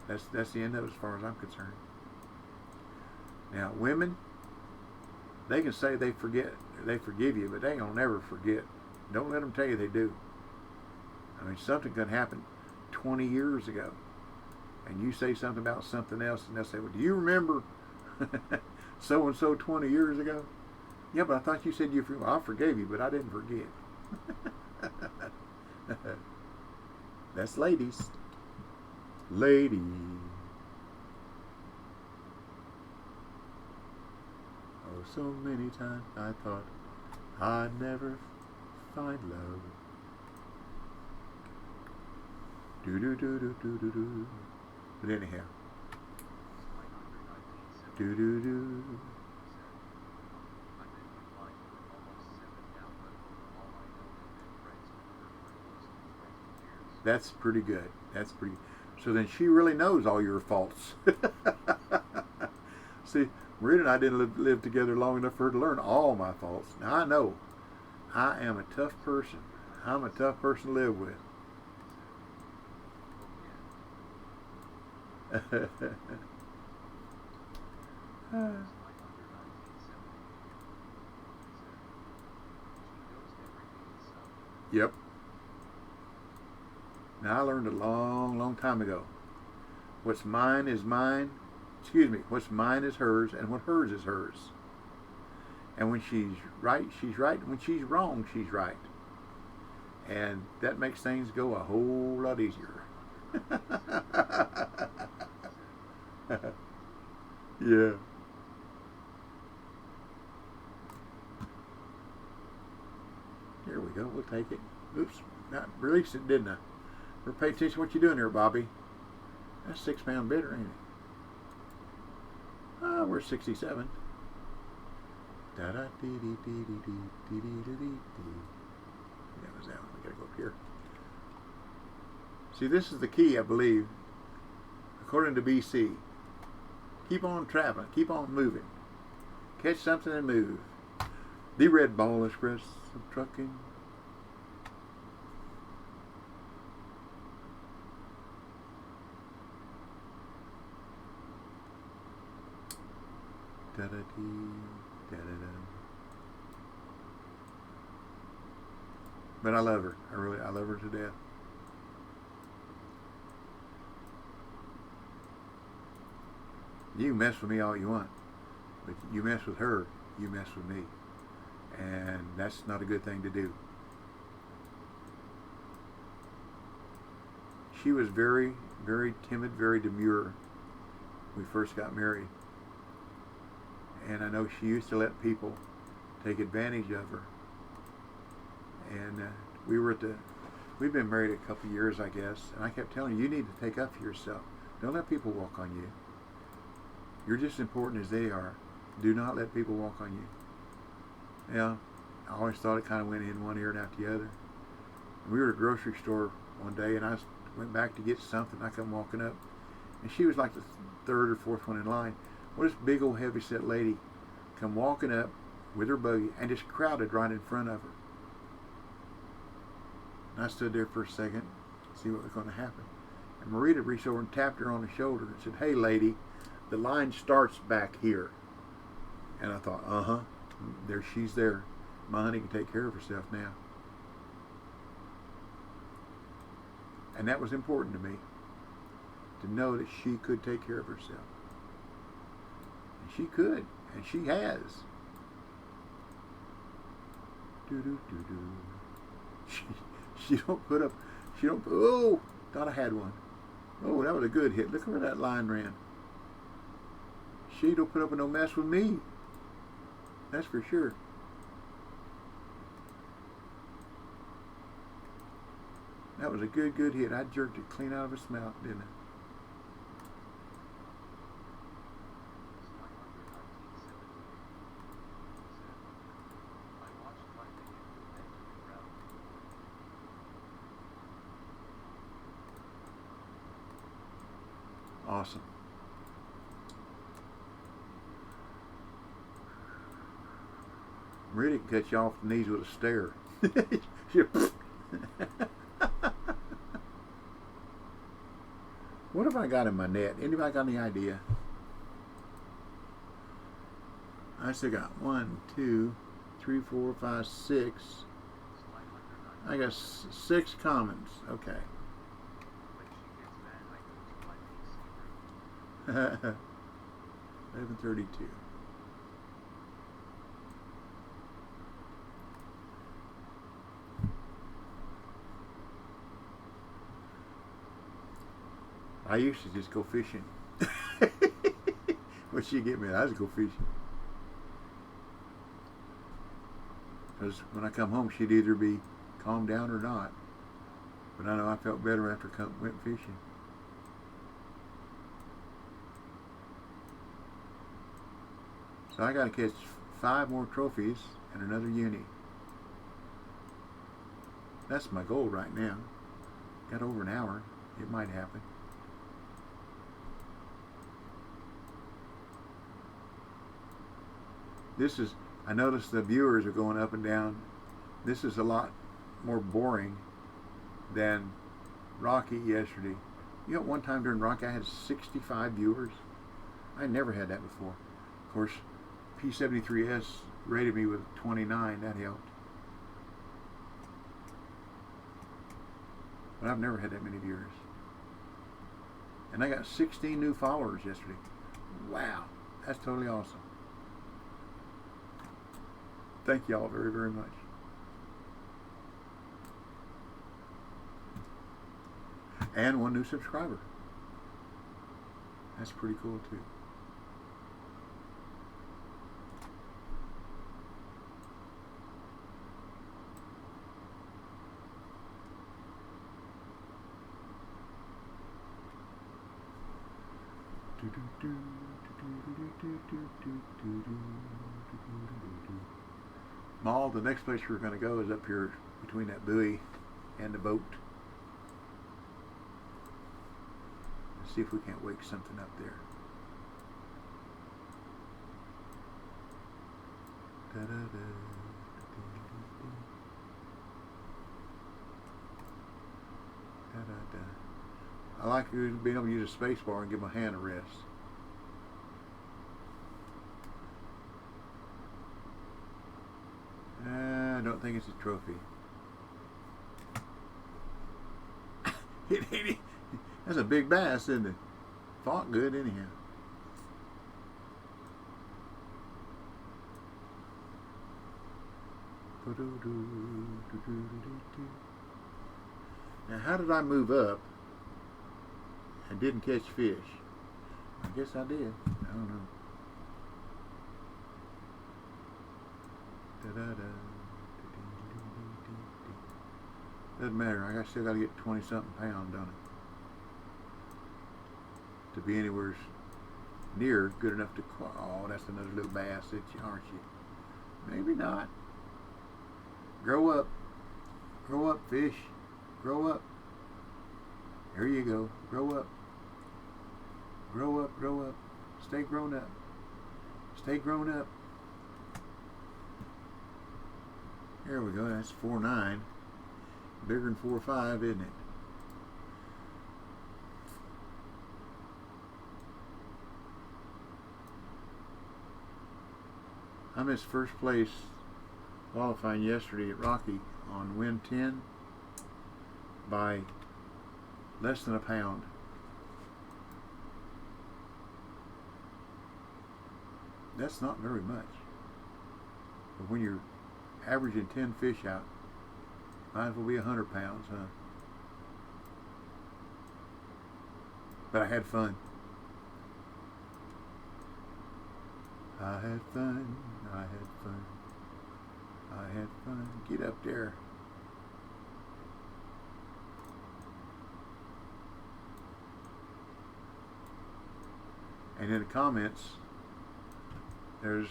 That's the end of it as far as I'm concerned. Now, women, they can say they forgive you, but they ain't gonna never forget. Don't let them tell you they do. I mean, something could happen 20 years ago, and you say something about something else, and they'll say, well, do you remember so-and-so 20 years ago? Yeah, but I thought you said you forgave. Well, I forgave you, but I didn't forget. That's ladies. Lady. Oh, so many times I thought I'd never find love. Do-do-do-do-do-do-do. But anyhow. Do-do-do. That's pretty good. That's pretty good. So then she really knows all your faults. See, Marita and I didn't live together long enough for her to learn all my faults. Now I know I am a tough person. I'm a tough person to live with. Yep. Now I learned a long, long time ago. What's mine is mine. Excuse me. What's mine is hers, and what hers is hers. And when she's right, she's right. When she's wrong, she's right. And that makes things go a whole lot easier. Yeah. Here we go. We'll take it. Oops. Not released it, didn't I? Pay attention to what you're doing there, Bobby. That's 6 pound bitter, ain't it? We're 67. Da da dee dee dee dee dee dee dee dee dee. That was that one. We gotta go up here. See, this is the key, I believe, according to BC. Keep on traveling. Keep on moving. Catch something and move. The Red Ball Express of trucking. Da da dee, da da da. But I love her. I love her to death. You can mess with me all you want, but you mess with her, you mess with me. And that's not a good thing to do. She was very, very timid, very demure when we first got married. And I know she used to let people take advantage of her. And we'd been married a couple years, I guess, and I kept telling her, you need to take up for yourself. Don't let people walk on you. You're just as important as they are. Do not let people walk on you. Yeah, I always thought it kind of went in one ear and out the other. We were at a grocery store one day, and I went back to get something. I come walking up, and she was like the third or fourth one in line. Well, this big old heavy-set lady come walking up with her buggy and just crowded right in front of her. And I stood there for a second to see what was going to happen. And Marita reached over and tapped her on the shoulder and said, "Hey, lady, the line starts back here." And I thought, she's there. My honey can take care of herself now. And that was important to me, to know that she could take care of herself. And she could, and she has. Oh, thought I had one. Oh, that was a good hit. Look where that line ran. She don't put up with no mess with me. That's for sure. That was a good hit. I jerked it clean out of its mouth, didn't I? Awesome. Really can cut you off the knees with a stare. What have I got in my net? Anybody got any idea? I still got 1, 2, 3, 4, 5, 6. I got 6 commons. Okay. 1132. I used to just go fishing. What she get me? I just go fishing. Because when I come home, she'd either be calmed down or not. But I know I felt better after went fishing. So I got to catch 5 more trophies and another uni. That's my goal right now. Got over an hour. It might happen. This is, I noticed the viewers are going up and down. This is a lot more boring than Rocky yesterday. You know, one time during Rocky I had 65 viewers. I never had that before. Of course, P73S rated me with 29. That helped. But I've never had that many viewers. And I got 16 new followers yesterday. Wow, that's totally awesome. Thank you all very, very much. And 1 new subscriber. That's pretty cool too. Do, do, do, do, do. Maul, the next place we're going to go is up here between that buoy and the boat. Let's see if we can't wake something up there. I like being able to use a space bar and give my hand a rest. I don't think it's a trophy. That's a big bass, isn't it? Fought good anyhow. Now, how did I move up and didn't catch fish? I guess I did. I don't know. Doesn't matter. I still got to get 20-something pound, don't it? To be anywhere near good enough to. Oh, that's another little bass, aren't you? Maybe not. Grow up. Grow up, fish. Grow up. There you go. Grow up. Grow up, grow up. Stay grown up. Stay grown up. There we go. That's 4.9. Bigger than 4.5, isn't it? I missed first place qualifying yesterday at Rocky on wind 10 by less than a pound. That's not very much. But when you're averaging 10 fish out, might as well be 100 pounds, huh? But I had fun. I had fun. I had fun. I had fun. Get up there. And in the comments, there's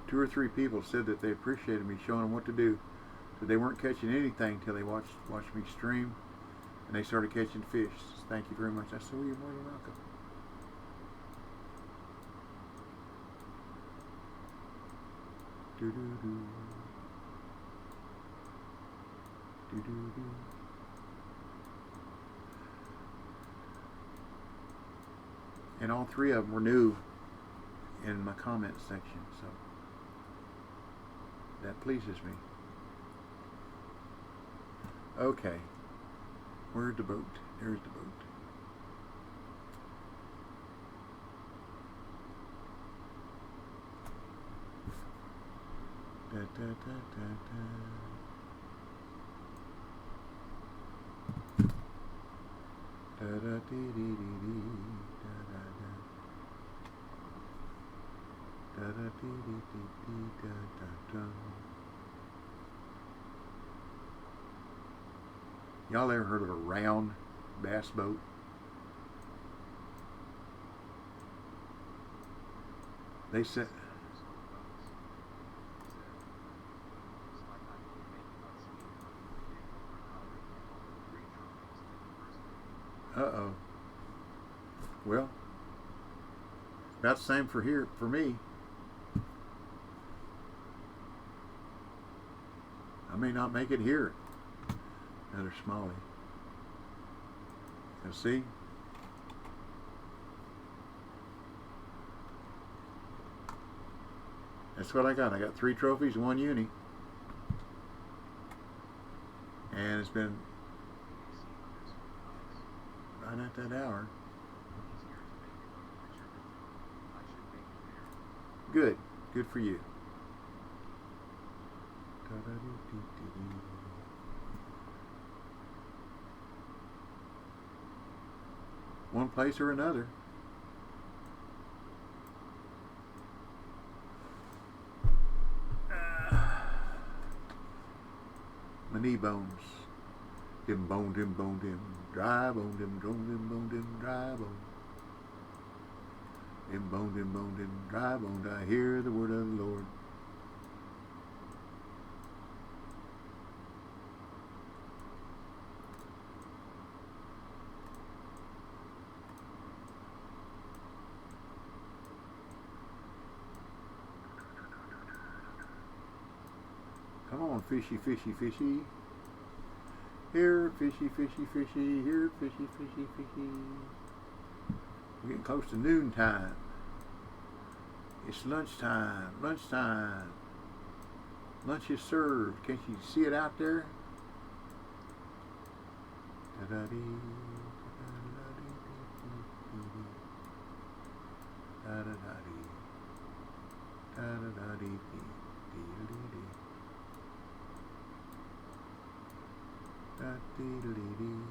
2 or 3 people said that they appreciated me showing them what to do. So they weren't catching anything till they watched me stream, and they started catching fish. Thank you very much. I said, well, you're more than welcome. Do-do-do. Do-do-do. And all 3 of them were new in my comment section, so that pleases me. Okay, where's the boat? There's the boat. Da, da, da, da, da. Da, da, dee, dee, dee, dee. Da, da, da. Da, da, dee, dee, dee, dee, da, da, da. Y'all ever heard of a round bass boat? They said, uh-oh. Well, about the same for here, for me. I may not make it here. Another smallie. Now see? That's what I got. I got 3 trophies, 1 uni. And it's been right at that hour. Good. Good for you. One place or another. My knee bones. Dim bone, dim bone, dim. Dry bone, dim, drone, dim bone, dim, dry bone. dim bone, dry bone, I hear the word of the Lord. Come on, fishy, fishy, fishy. Here, fishy, fishy, fishy. Here, fishy, fishy, fishy. We're getting close to noontime. It's lunchtime. Lunchtime. Lunch is served. Can't you see it out there? Da-da-dee, da-da-dee, da-da-dee, dee-dee-dee. Da-dee-dee-dee.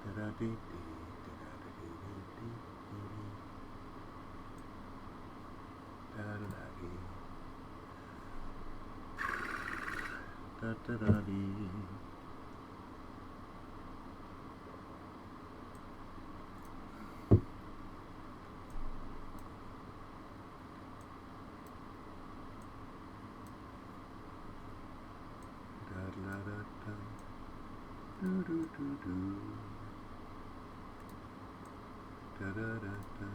Da-da-dee-dee. Da da da dee. Da da da da. Do do do do. Da da da da.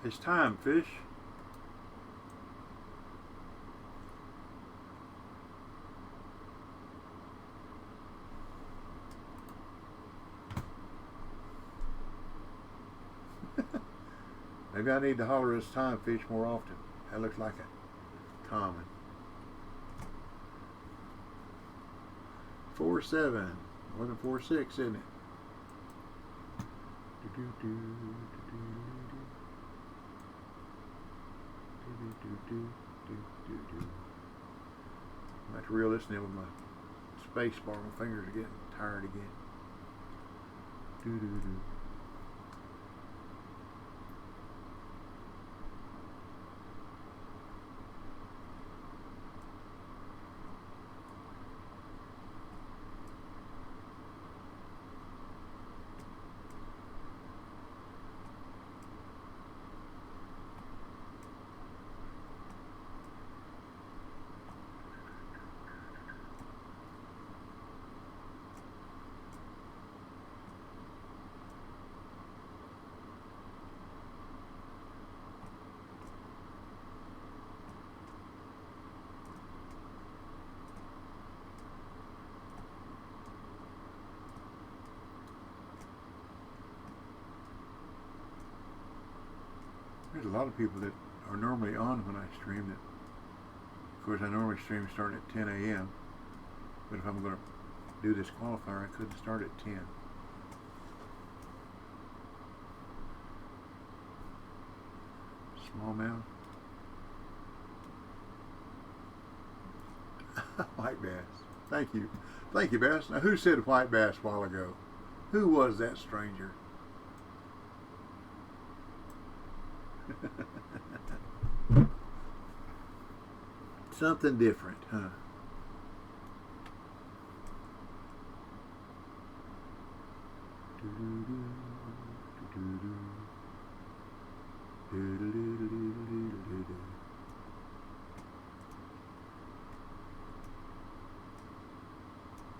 It's time, fish. Maybe I need to holler it's time, fish, more often. That looks like a common. 4-7, more than 4-6, isn't it? I have to reel this in with my space bar. My fingers are getting tired again. Do-do-do. There's a lot of people that are normally on when I stream that. Of course, I normally stream starting at 10 a.m. But if I'm going to do this qualifier, I couldn't start at 10. Smallmouth. White bass. Thank you. Thank you, Bass. Now, who said white bass a while ago? Who was that stranger? Something different, huh?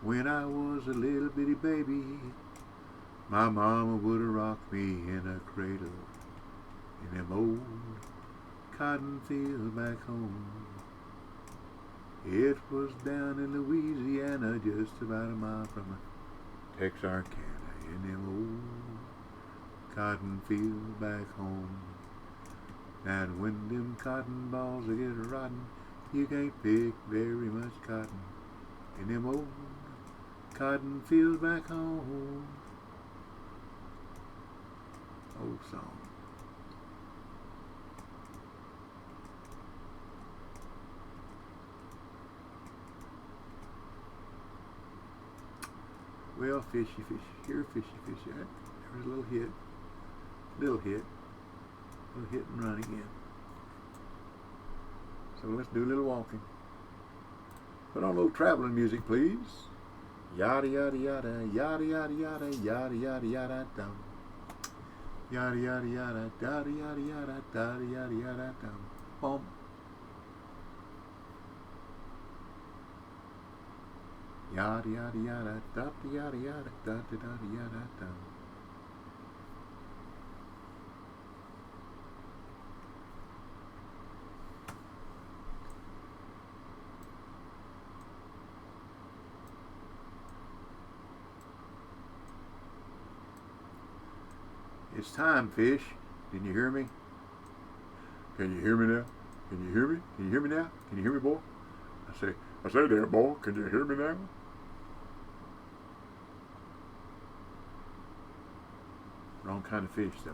When I was a little bitty baby, my mama would have rocked me in a cradle in them old cotton fields back home. It was down in Louisiana, just about a mile from Texarkana, in them old cotton fields back home. And when them cotton balls get rotten, you can't pick very much cotton in them old cotton fields back home. Old song. Well, fishy, fishy. Here, fishy, fishy. There was a little hit. Little hit. Little hit and run again. So let's do a little walking. Put on a little traveling music, please. Yada yada yada yada yada yada yada yada yada dum. Yada yada yada yada yada yada yada yada yada dum. Boom. Yada yada yada da yada yada da da yada dum. It's time, fish. Can you hear me? Can you hear me now? Can you hear me? Can you hear me now? Can you hear me, boy? I say there, boy. Can you hear me now? Wrong kind of fish, though.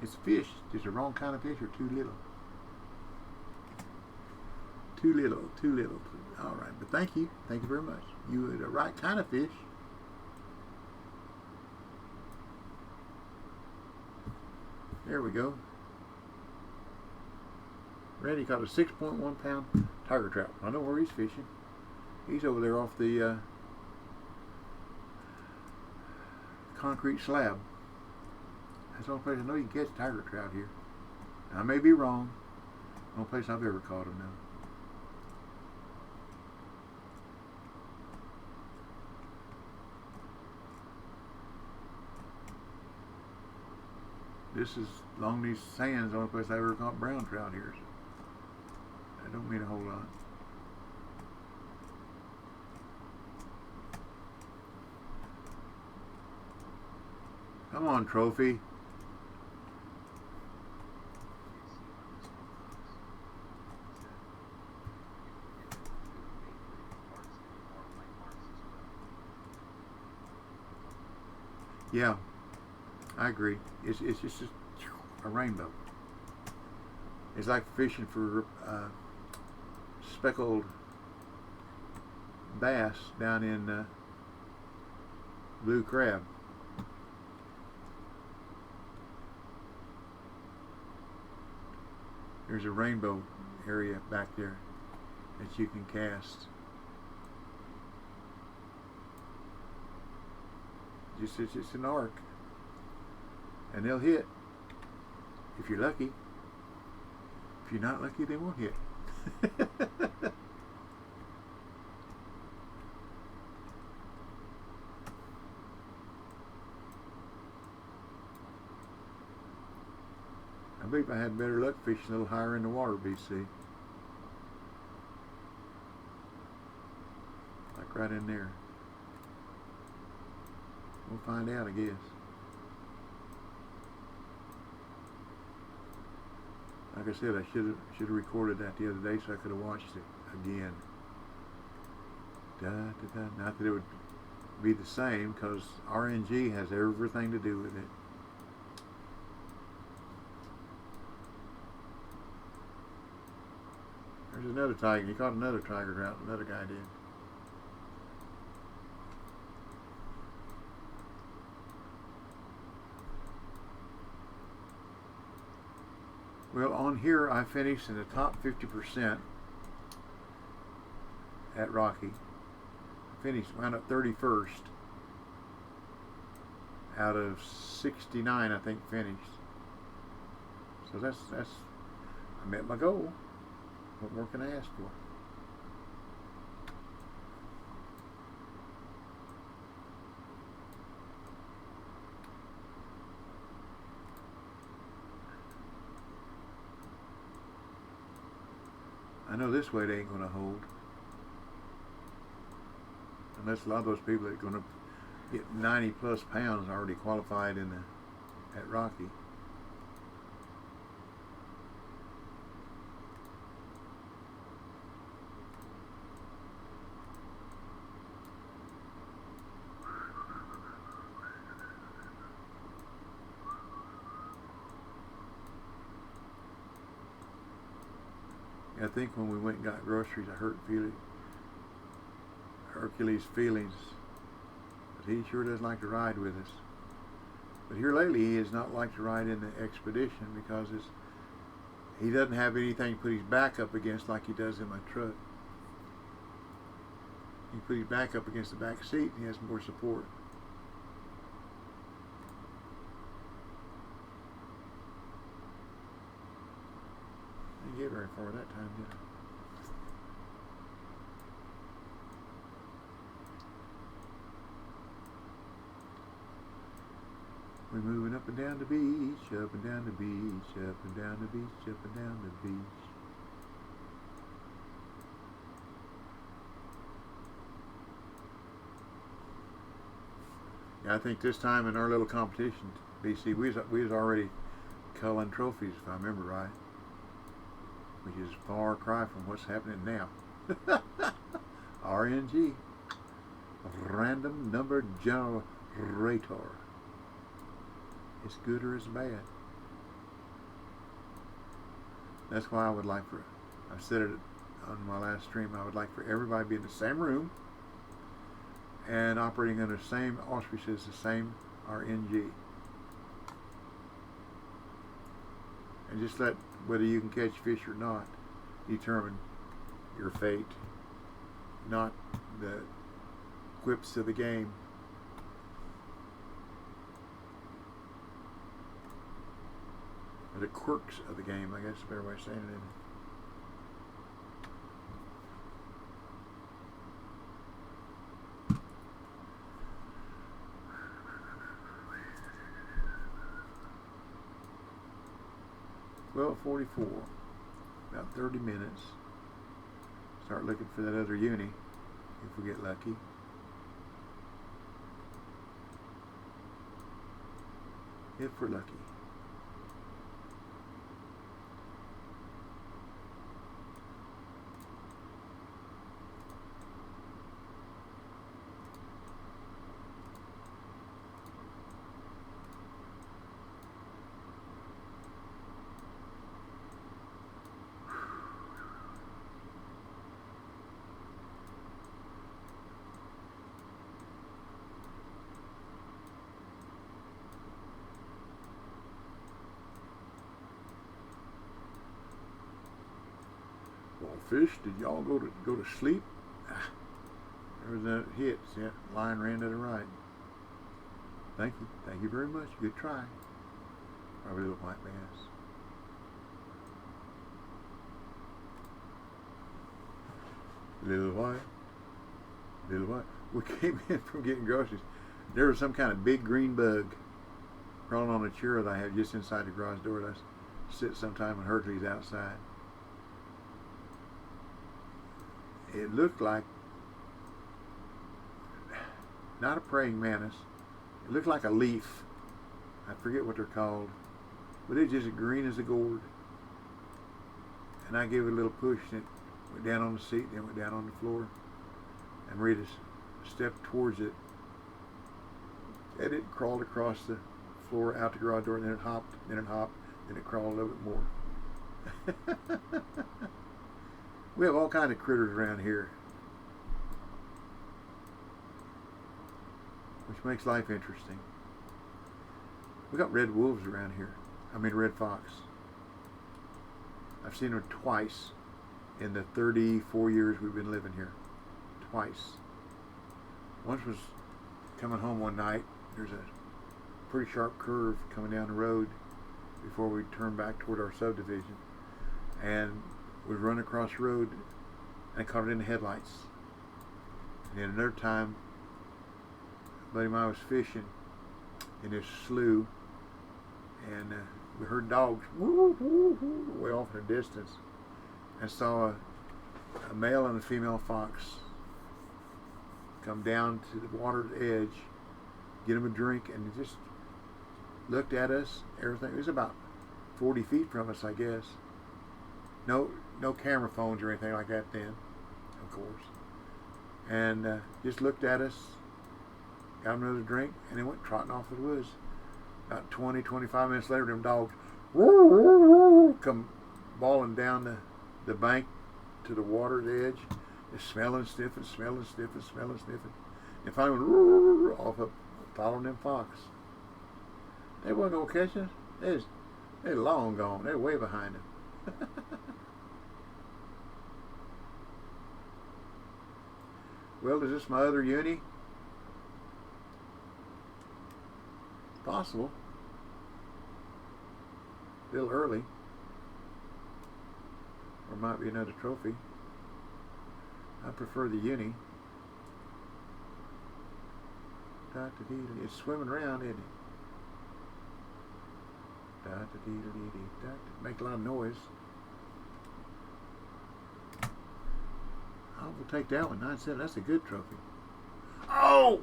It's a fish. Just the wrong kind of fish or too little? Too little, too little. All right, but thank you. Thank you very much. You are the right kind of fish. There we go. Randy caught a 6.1 pound tiger trout. I know where he's fishing. He's over there off the concrete slab. That's the only place I know you can catch tiger trout here. I may be wrong. The only place I've ever caught them now. This is along these sands, the only place I ever caught brown trout here. So that don't mean a whole lot. Come on, trophy. Yeah, I agree. It's just a rainbow. It's like fishing for speckled bass down in blue crab. There's a rainbow area back there that you can cast. It's just an arc, and they'll hit if you're lucky. If you're not lucky, they won't hit. I believe I had better luck fishing a little higher in the water, BC. Like right in there. We'll find out, I guess. Like I said, I should have recorded that the other day so I could have watched it again. Not that it would be the same, because RNG has everything to do with it. There's another tiger. He caught another tiger trout. Another guy did. Well, on here I finished in the top 50% at Rocky. Wound up 31st out of 69, I think, finished. So that's I met my goal. What more can I ask for? I know this weight ain't going to hold. Unless a lot of those people that are going to get 90 plus pounds already qualified in at Rocky. I think when we went and got groceries, I hurt Hercules' feelings. But he sure does like to ride with us. But here lately, he has not liked to ride in the expedition because he doesn't have anything to put his back up against like he does in my truck. He put his back up against the back seat and he has more support. I didn't get very far that time, did I? We're moving up and down the beach, up and down the beach, up and down the beach, up and down the beach. Yeah, I think this time in our little competition, BC, we was already culling trophies, if I remember right, which is a far cry from what's happening now. RNG, random number generator. It's good or it's bad. That's why I would like for, I said it on my last stream, I would like for everybody to be in the same room and operating under the same auspices, the same RNG. And just let whether you can catch fish or not determine your fate, not the quips of the game. Or the quirks of the game, I guess is a better way of saying it, isn't it? Well, 44, about 30 minutes. Start looking for that other uni, if we get lucky. If we're lucky. Fish, did y'all go to sleep? Ah, there was that hit. See, that line ran to the right. Thank you very much. Good try. Probably a little white bass. Little white. We came in from getting groceries. There was some kind of big green bug crawling on a chair that I had just inside the garage door. That I sit sometime when Hercules outside. It looked like, not a praying mantis, it looked like a leaf. I forget what they're called, but it's just green as a gourd. And I gave it a little push and it went down on the seat, then went down on the floor. And Rita stepped towards it, and it crawled across the floor out the garage door, and then it hopped, then it crawled a little bit more. We have all kinds of critters around here, which makes life interesting. We got red wolves around here. I mean red fox. I've seen them twice in the 34 years we've been living here. Twice. Once was coming home one night. There's a pretty sharp curve coming down the road before we turn back toward our subdivision. And was running across the road and I caught it in the headlights. And then another time, a buddy of mine was fishing in this slough, and we heard dogs way off in the distance, and saw a male and a female fox come down to the water's edge, get him a drink, and he just looked at us. Everything, it was about 40 feet from us, I guess. No camera phones or anything like that then, of course. And just looked at us, got him another drink, and then went trotting off the woods. About 20, 25 minutes later, them dogs come bawling down the bank to the water's edge, just smelling, sniffing, smelling, sniffing, smelling, sniffing. And finally went off up, following them fox. They wasn't going to catch us. They're long gone. They're way behind them. Well, is this my other uni? Possible. A little early. Or might be another trophy. I prefer the uni. It's swimming around, isn't it? Make a lot of noise. Oh, we'll take that one. 9-7. That's a good trophy. Oh!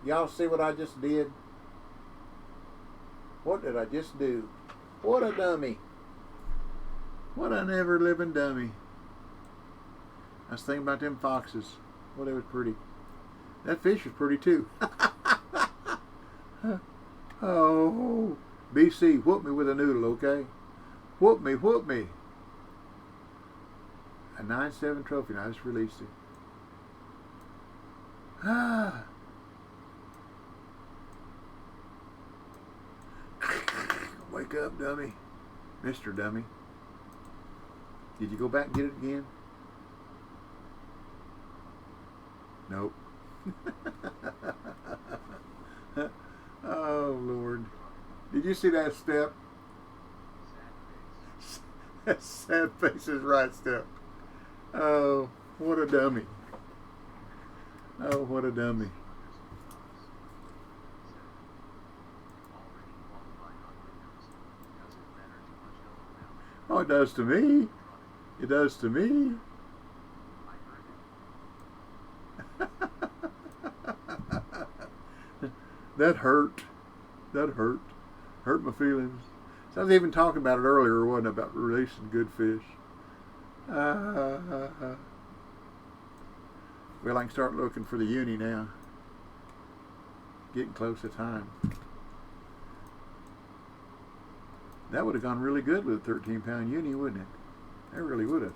Y'all see what I just did? What did I just do? What a dummy. What a never living dummy. I was thinking about them foxes. Well, they was pretty. That fish was pretty too. Oh, BC, whoop me with a noodle, okay? Whoop me, whoop me. A 9-7 trophy, and I just released it. Ah. Wake up, dummy. Mr. Dummy. Did you go back and get it again? Nope. Oh, Lord. Did you see that step? That sad face is right step. Oh, what a dummy. Oh, what a dummy. Oh, it does to me. It does to me. That hurt. That hurt. Hurt my feelings. So I was even talking about it earlier, wasn't it, about releasing good fish. Well, I can start looking for the uni now. Getting close to time. That would have gone really good with a 13-pound uni, wouldn't it? That really would have.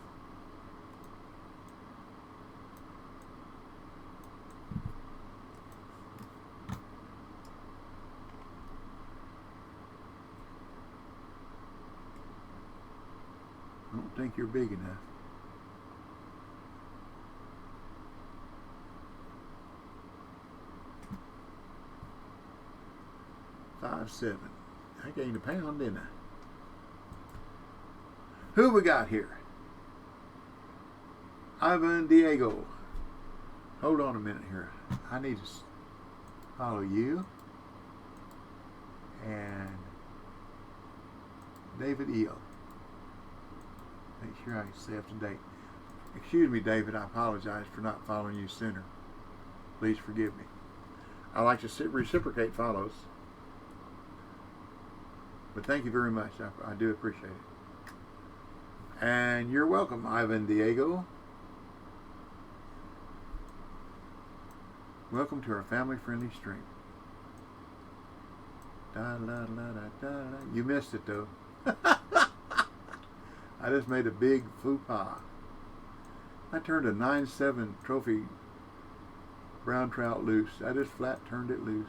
I don't think you're big enough. Five, 7. I gained a pound, didn't I? Who we got here? Ivan Diego. Hold on a minute here. I need to follow you. And David Eo. Make sure I stay up to date. Excuse me, David. I apologize for not following you sooner. Please forgive me. I like to reciprocate follows. But thank you very much. I do appreciate it. And you're welcome, Ivan Diego. Welcome to our family-friendly stream. Da, la, la, da, da. You missed it, though. I just made a big faux pas. I turned a 9-7 trophy brown trout loose. I just flat turned it loose.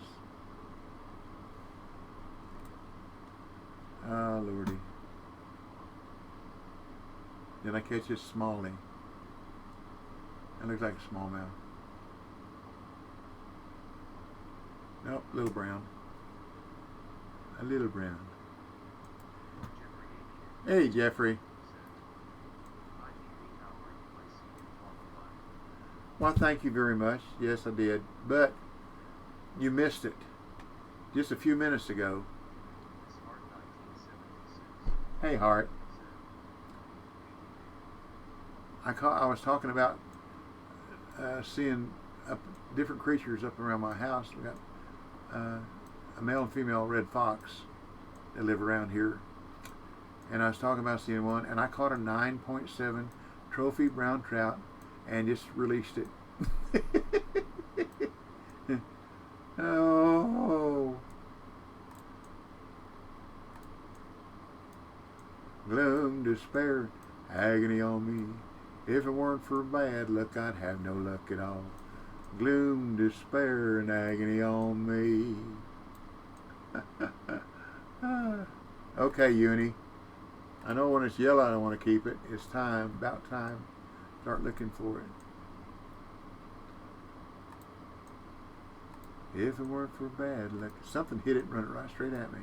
Ah, Lordy. Then I catch this smallie. That looks like a smallmouth. Nope, little brown. A little brown. Hey, Jeffrey. Well, thank you very much. Yes, I did. But you missed it just a few minutes ago. Hey, Hart. I was talking about seeing different creatures up around my house. We got a male and female red fox that live around here. And I was talking about seeing one, and I caught a 9.7 trophy brown trout and just released it. Oh. Gloom, despair, agony on me. If it weren't for bad luck, I'd have no luck at all. Gloom, despair, and agony on me. Okay, Uni. I know when it's yellow I don't want to keep it. It's time, about time. Start looking for it. If it weren't for bad luck, something hit it and run it right straight at me.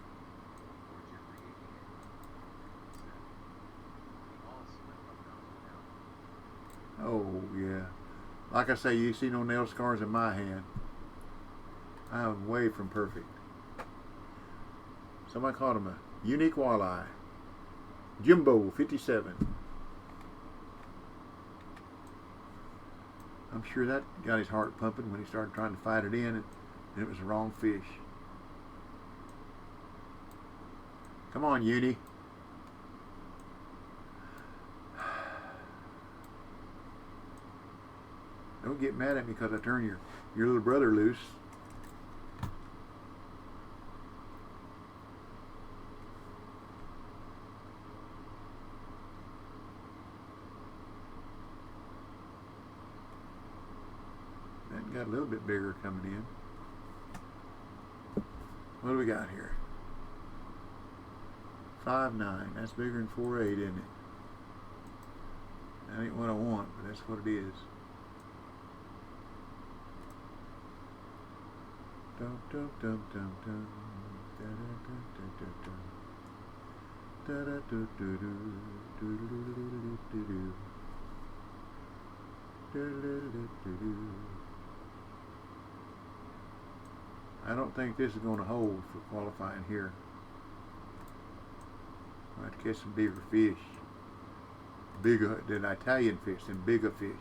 Oh, yeah. Like I say, you see no nail scars in my hand. I am way from perfect. Somebody called him a unique walleye. Jimbo 57. I'm sure that got his heart pumping when he started trying to fight it in, and it was the wrong fish. Come on, Uni. Don't get mad at me because I turn your little brother loose. That got a little bit bigger coming in. What do we got here? 5'9". That's bigger than 4'8", isn't it? That ain't what I want, but that's what it is. Dum dum dum dum dum. Da da da da da. Da da do do do do do do do do. Do do do do do. I don't think this is going to hold for qualifying here. I have to catch some bigger fish, bigger than Italian fish, and bigger fish.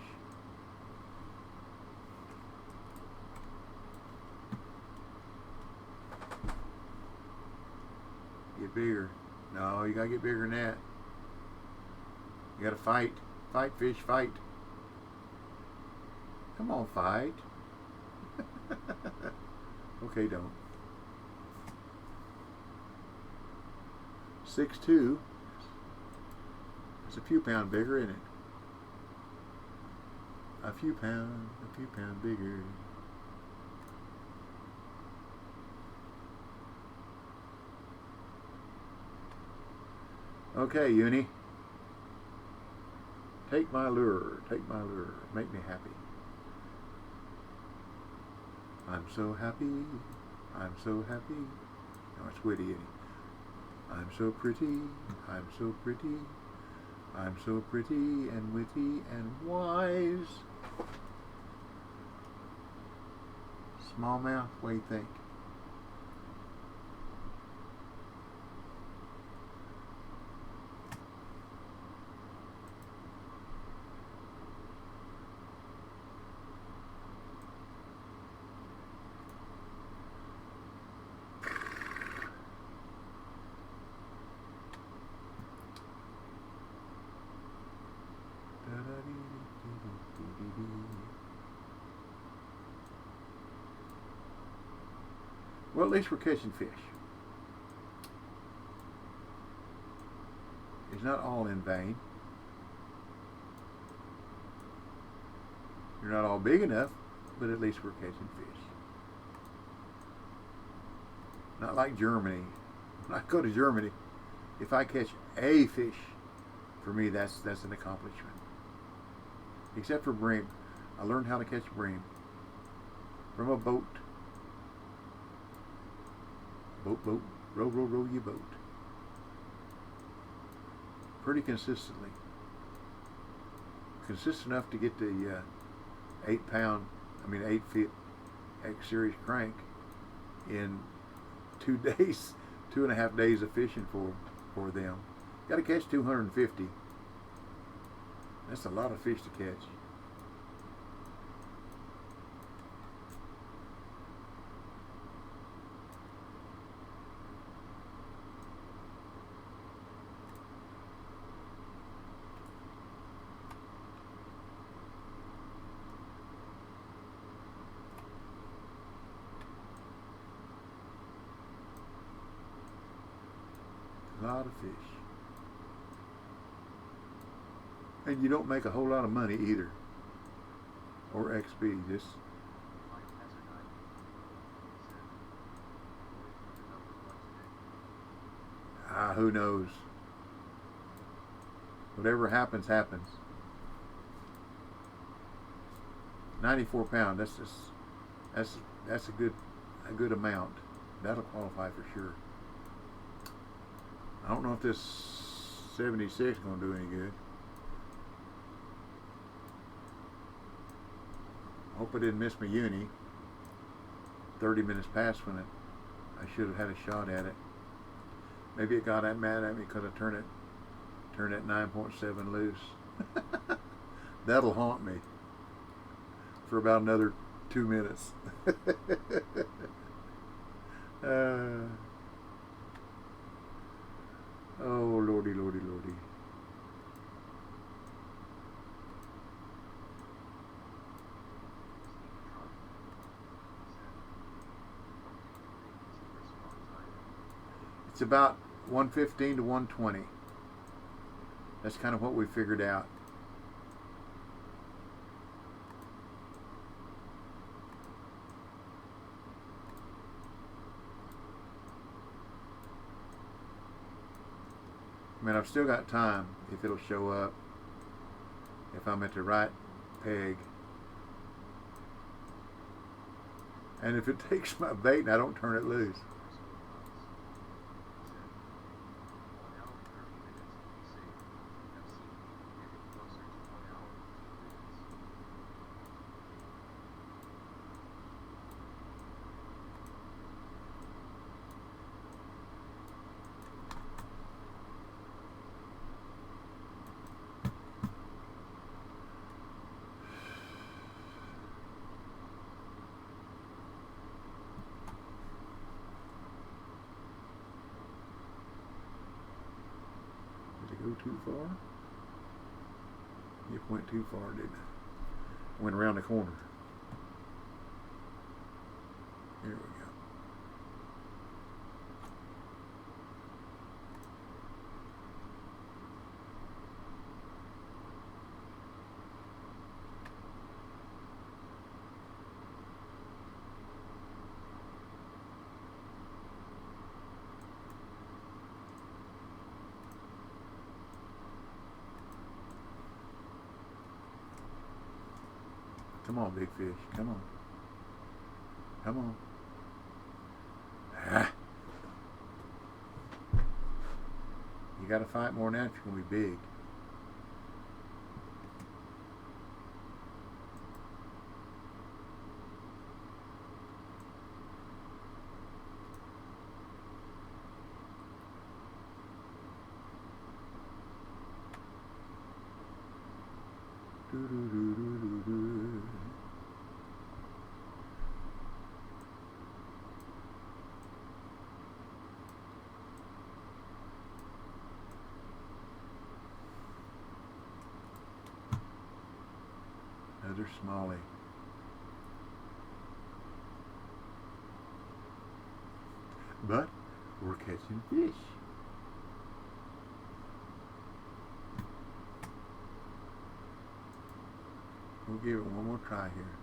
Get bigger. No, you gotta get bigger than that. You gotta fight. Fight, fish, fight. Come on, fight. Okay, don't. 6'2". It's a few pound bigger, isn't it? A few pound bigger. Okay, Uni. Take my lure. Take my lure. Make me happy. I'm so happy. I'm so happy. No, it's witty, isn't it? I'm so pretty. I'm so pretty. I'm so pretty and witty and wise. Smallmouth, what do you think? Well, at least we're catching fish. It's not all in vain. You're not all big enough, but at least we're catching fish. Not like Germany. When I go to Germany, if I catch a fish, for me that's an accomplishment. Except for bream. I learned how to catch bream from a boat. Boat, boat, row, row, row your boat. Pretty consistently. Consistent enough to get the 8 feet X series crank in 2 days, 2.5 days of fishing for them. Got to catch 250. That's a lot of fish to catch. A lot of fish. And you don't make a whole lot of money either. Or XP, just Who knows? Whatever happens, happens. 94 pound. That's a good amount. That'll qualify for sure. I don't know if this 76 is going to do any good. I hope I didn't miss my uni. 30 minutes past when I should have had a shot at it. Maybe it got that mad at me because I turned that 9.7 loose. That'll haunt me for about another 2 minutes. Oh, lordy, lordy, lordy. It's about 115 to 120. That's kind of what we figured out. I mean, I've still got time if it'll show up, if I'm at the right peg. And if it takes my bait and I don't turn it loose. Go too far? It went too far, didn't it? Went around the corner. Here we go. Come on, big fish. Come on. Come on. Ah. You got to fight more than that if you're going to be big. Another smallie. But we're catching fish. We'll give it one more try here.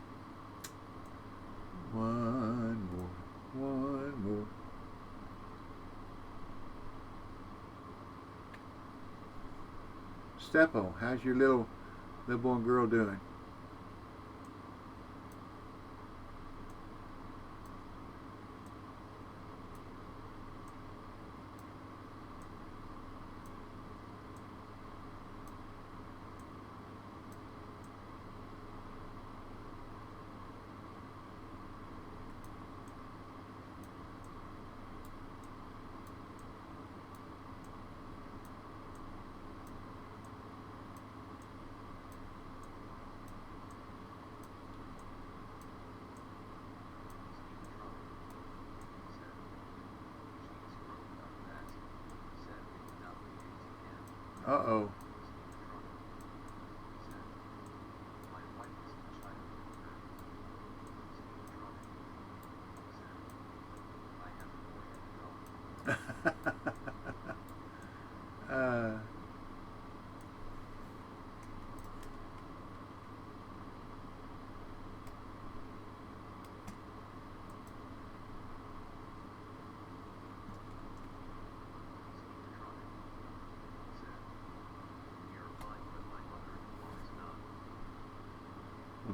One more. Steppo, how's your little boy and girl doing? Uh-oh.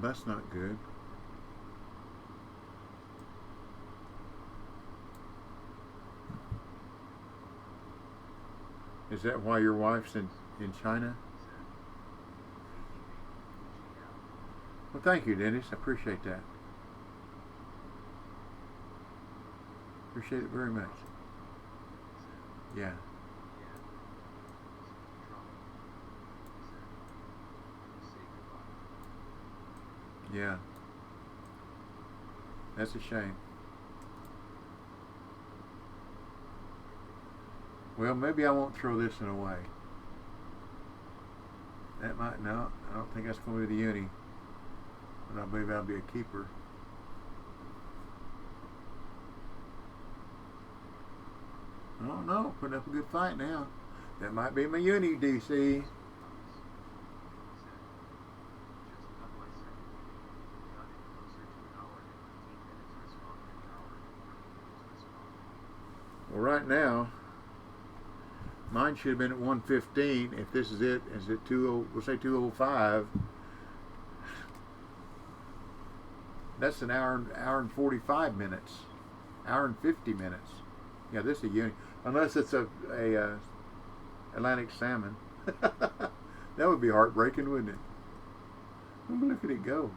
Well, that's not good. Is that why your wife's in China? Well, thank you, Dennis. I appreciate that. Appreciate it very much. Yeah. Yeah. That's a shame. Well, maybe I won't throw this one away. That might, no, I don't think that's going to be the uni. But I believe that'll be a keeper. Oh no, putting up a good fight now. That might be my uni, DC. Well, right now, mine should have been at 115. If this is it, is it 20? We'll say 205. That's an hour and 45 minutes, hour and 50 minutes. Yeah, this is a uni, unless it's a Atlantic salmon. That would be heartbreaking, wouldn't it? Oh, look at it go.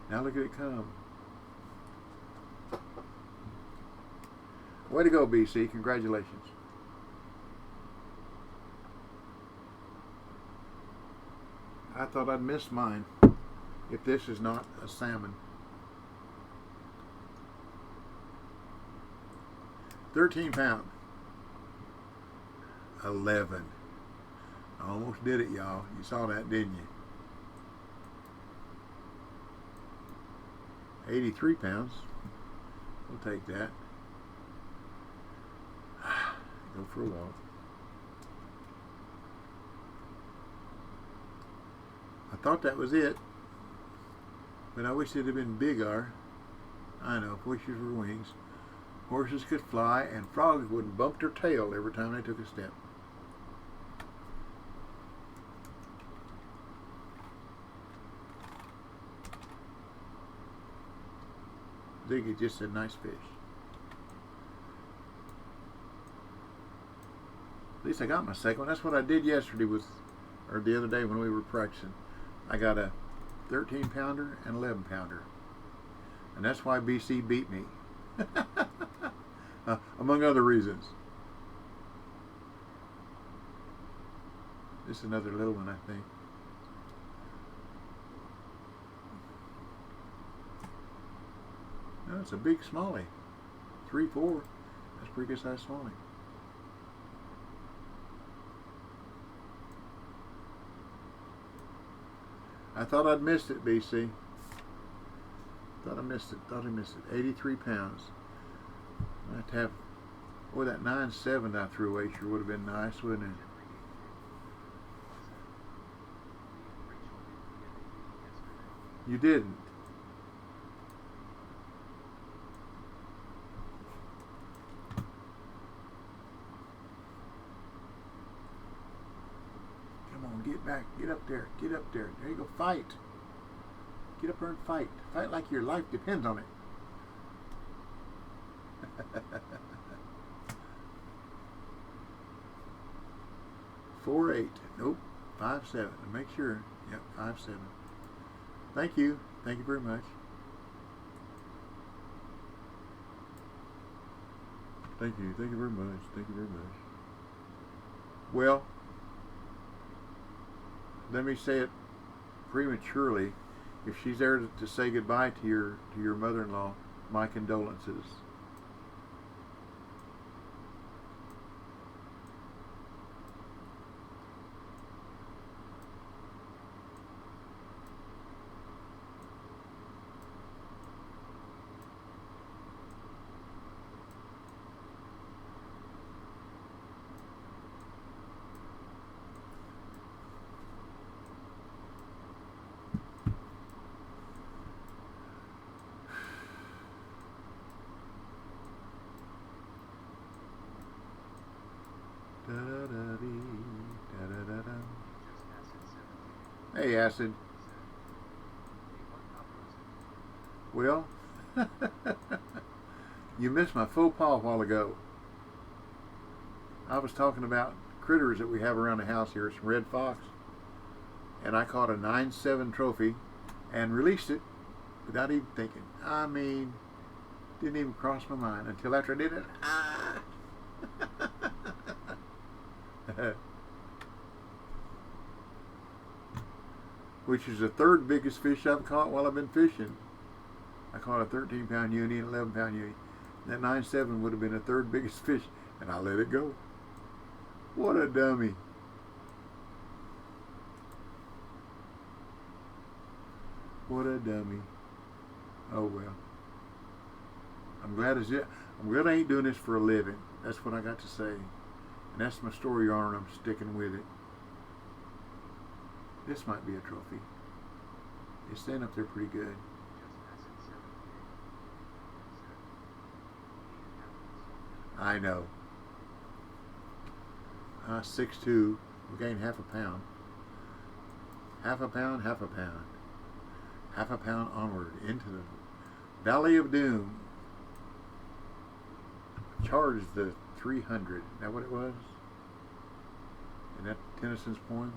Now look at it come. Way to go, BC. Congratulations. I thought I'd missed mine if this is not a salmon. 13 pound. 11. I almost did it, y'all. You saw that, didn't you? 83 pounds. We'll take that. Go for a walk. I thought that was it, but I wish it had been bigger. I know, wishes were wings. Horses could fly, and frogs wouldn't bump their tail every time they took a step. Ziggy just said nice fish. At least I got my second one. That's what I did yesterday or the other day when we were practicing. I got a 13 pounder and 11 pounder. And that's why BC beat me. Among other reasons. This is another little one, I think. No, it's a big smallie. 3-4. That's a pretty good size smallie. I thought I'd missed it, BC. Thought I missed it. 83 pounds. I have to have, boy, that 9.7 I threw away sure would have been nice, wouldn't it? You didn't. Come on, get back. Get up there. Get up there. There you go. Fight. Get up there and fight. Fight like your life depends on it. 4.8. Nope. 5.7. Make sure. Yep, 5.7. Thank you. Thank you very much. Thank you. Thank you very much. Thank you very much. Well, let me say it prematurely. If she's there to say goodbye to your mother-in-law, my condolences. Hey, Acid. Well, you missed my faux pas a while ago. I was talking about critters that we have around the house here. It's red fox. And I caught a 9.7 trophy and released it without even thinking. I mean, didn't even cross my mind until after I did it. Ah! Which is the third biggest fish I've caught while I've been fishing. I caught a 13-pound uni and 11-pound uni. That 9.7 would have been the third biggest fish, and I let it go. What a dummy. What a dummy. Oh well. I'm glad I ain't doing this for a living. That's what I got to say. And that's my story, Your Honor, and I'm sticking with it. This might be a trophy. It's staying up there pretty good. I know. 6'2". We gained half a pound. Half a pound, half a pound. Half a pound onward into the Valley of Doom. Charged the 300. Is that what it was? In that Tennyson's poem?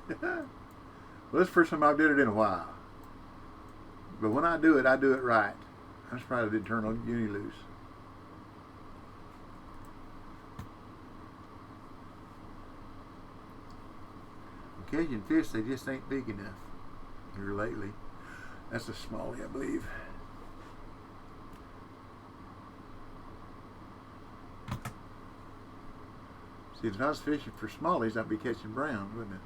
Well, this is the first time I've did it in a while. But when I do it right. I'm surprised I didn't turn on uni loose. I'm catching fish, they just ain't big enough here lately. That's a smallie, I believe. See, if I was fishing for smallies, I'd be catching browns, wouldn't it?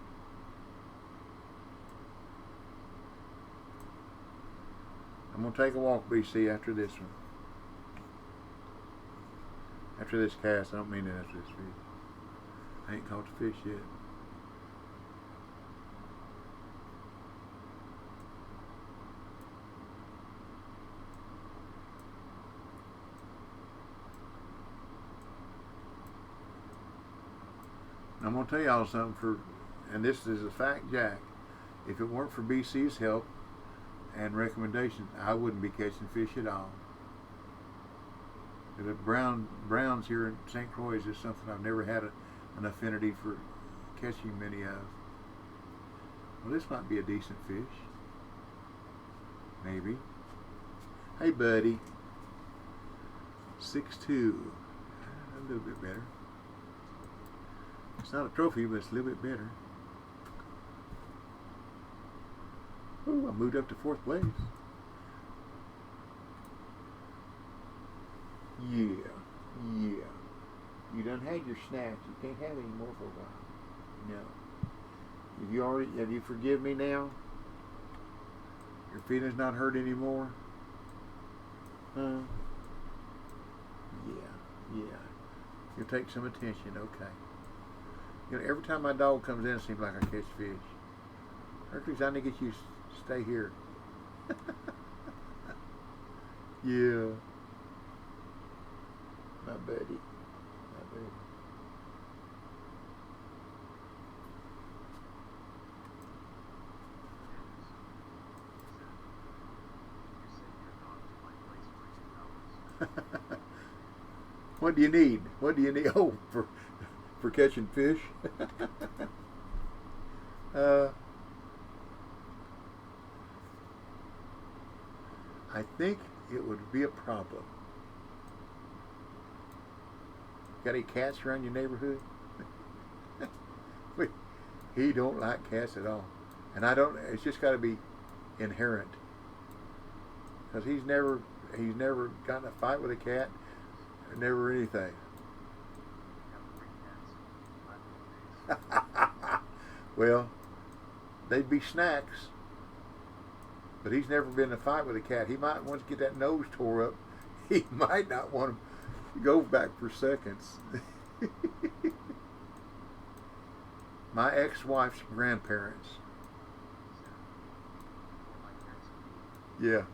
I'm going to take a walk, BC, after this one. After this cast. I don't mean it after this fish. I ain't caught the fish yet. I'm going to tell y'all something, and this is a fact, Jack. If it weren't for BC's help and recommendations, I wouldn't be catching fish at all. The browns here in St. Croix is something I've never had an affinity for catching many of. Well, this might be a decent fish. Maybe. Hey, buddy. 6'2". A little bit better. It's not a trophy, but it's a little bit better. Ooh, I moved up to 4th place. Yeah. You done had your snacks. You can't have any more for a while. No. Have you forgive me now? Your feelings not hurt anymore? Huh? Yeah. You'll take some attention, okay. Every time my dog comes in, it seems like I catch fish. Hercules, I need to get you to stay here. Yeah. My buddy. What do you need? Oh, for catching fish. I think it would be a problem. Got any cats around your neighborhood? He don't like cats at all, and I don't. It's just got to be inherent, because he's never gotten a fight with a cat, never anything. Well, they'd be snacks, but he's never been in a fight with a cat. He might want to get that nose tore up. He might not want to go back for seconds. My ex-wife's grandparents. Yeah.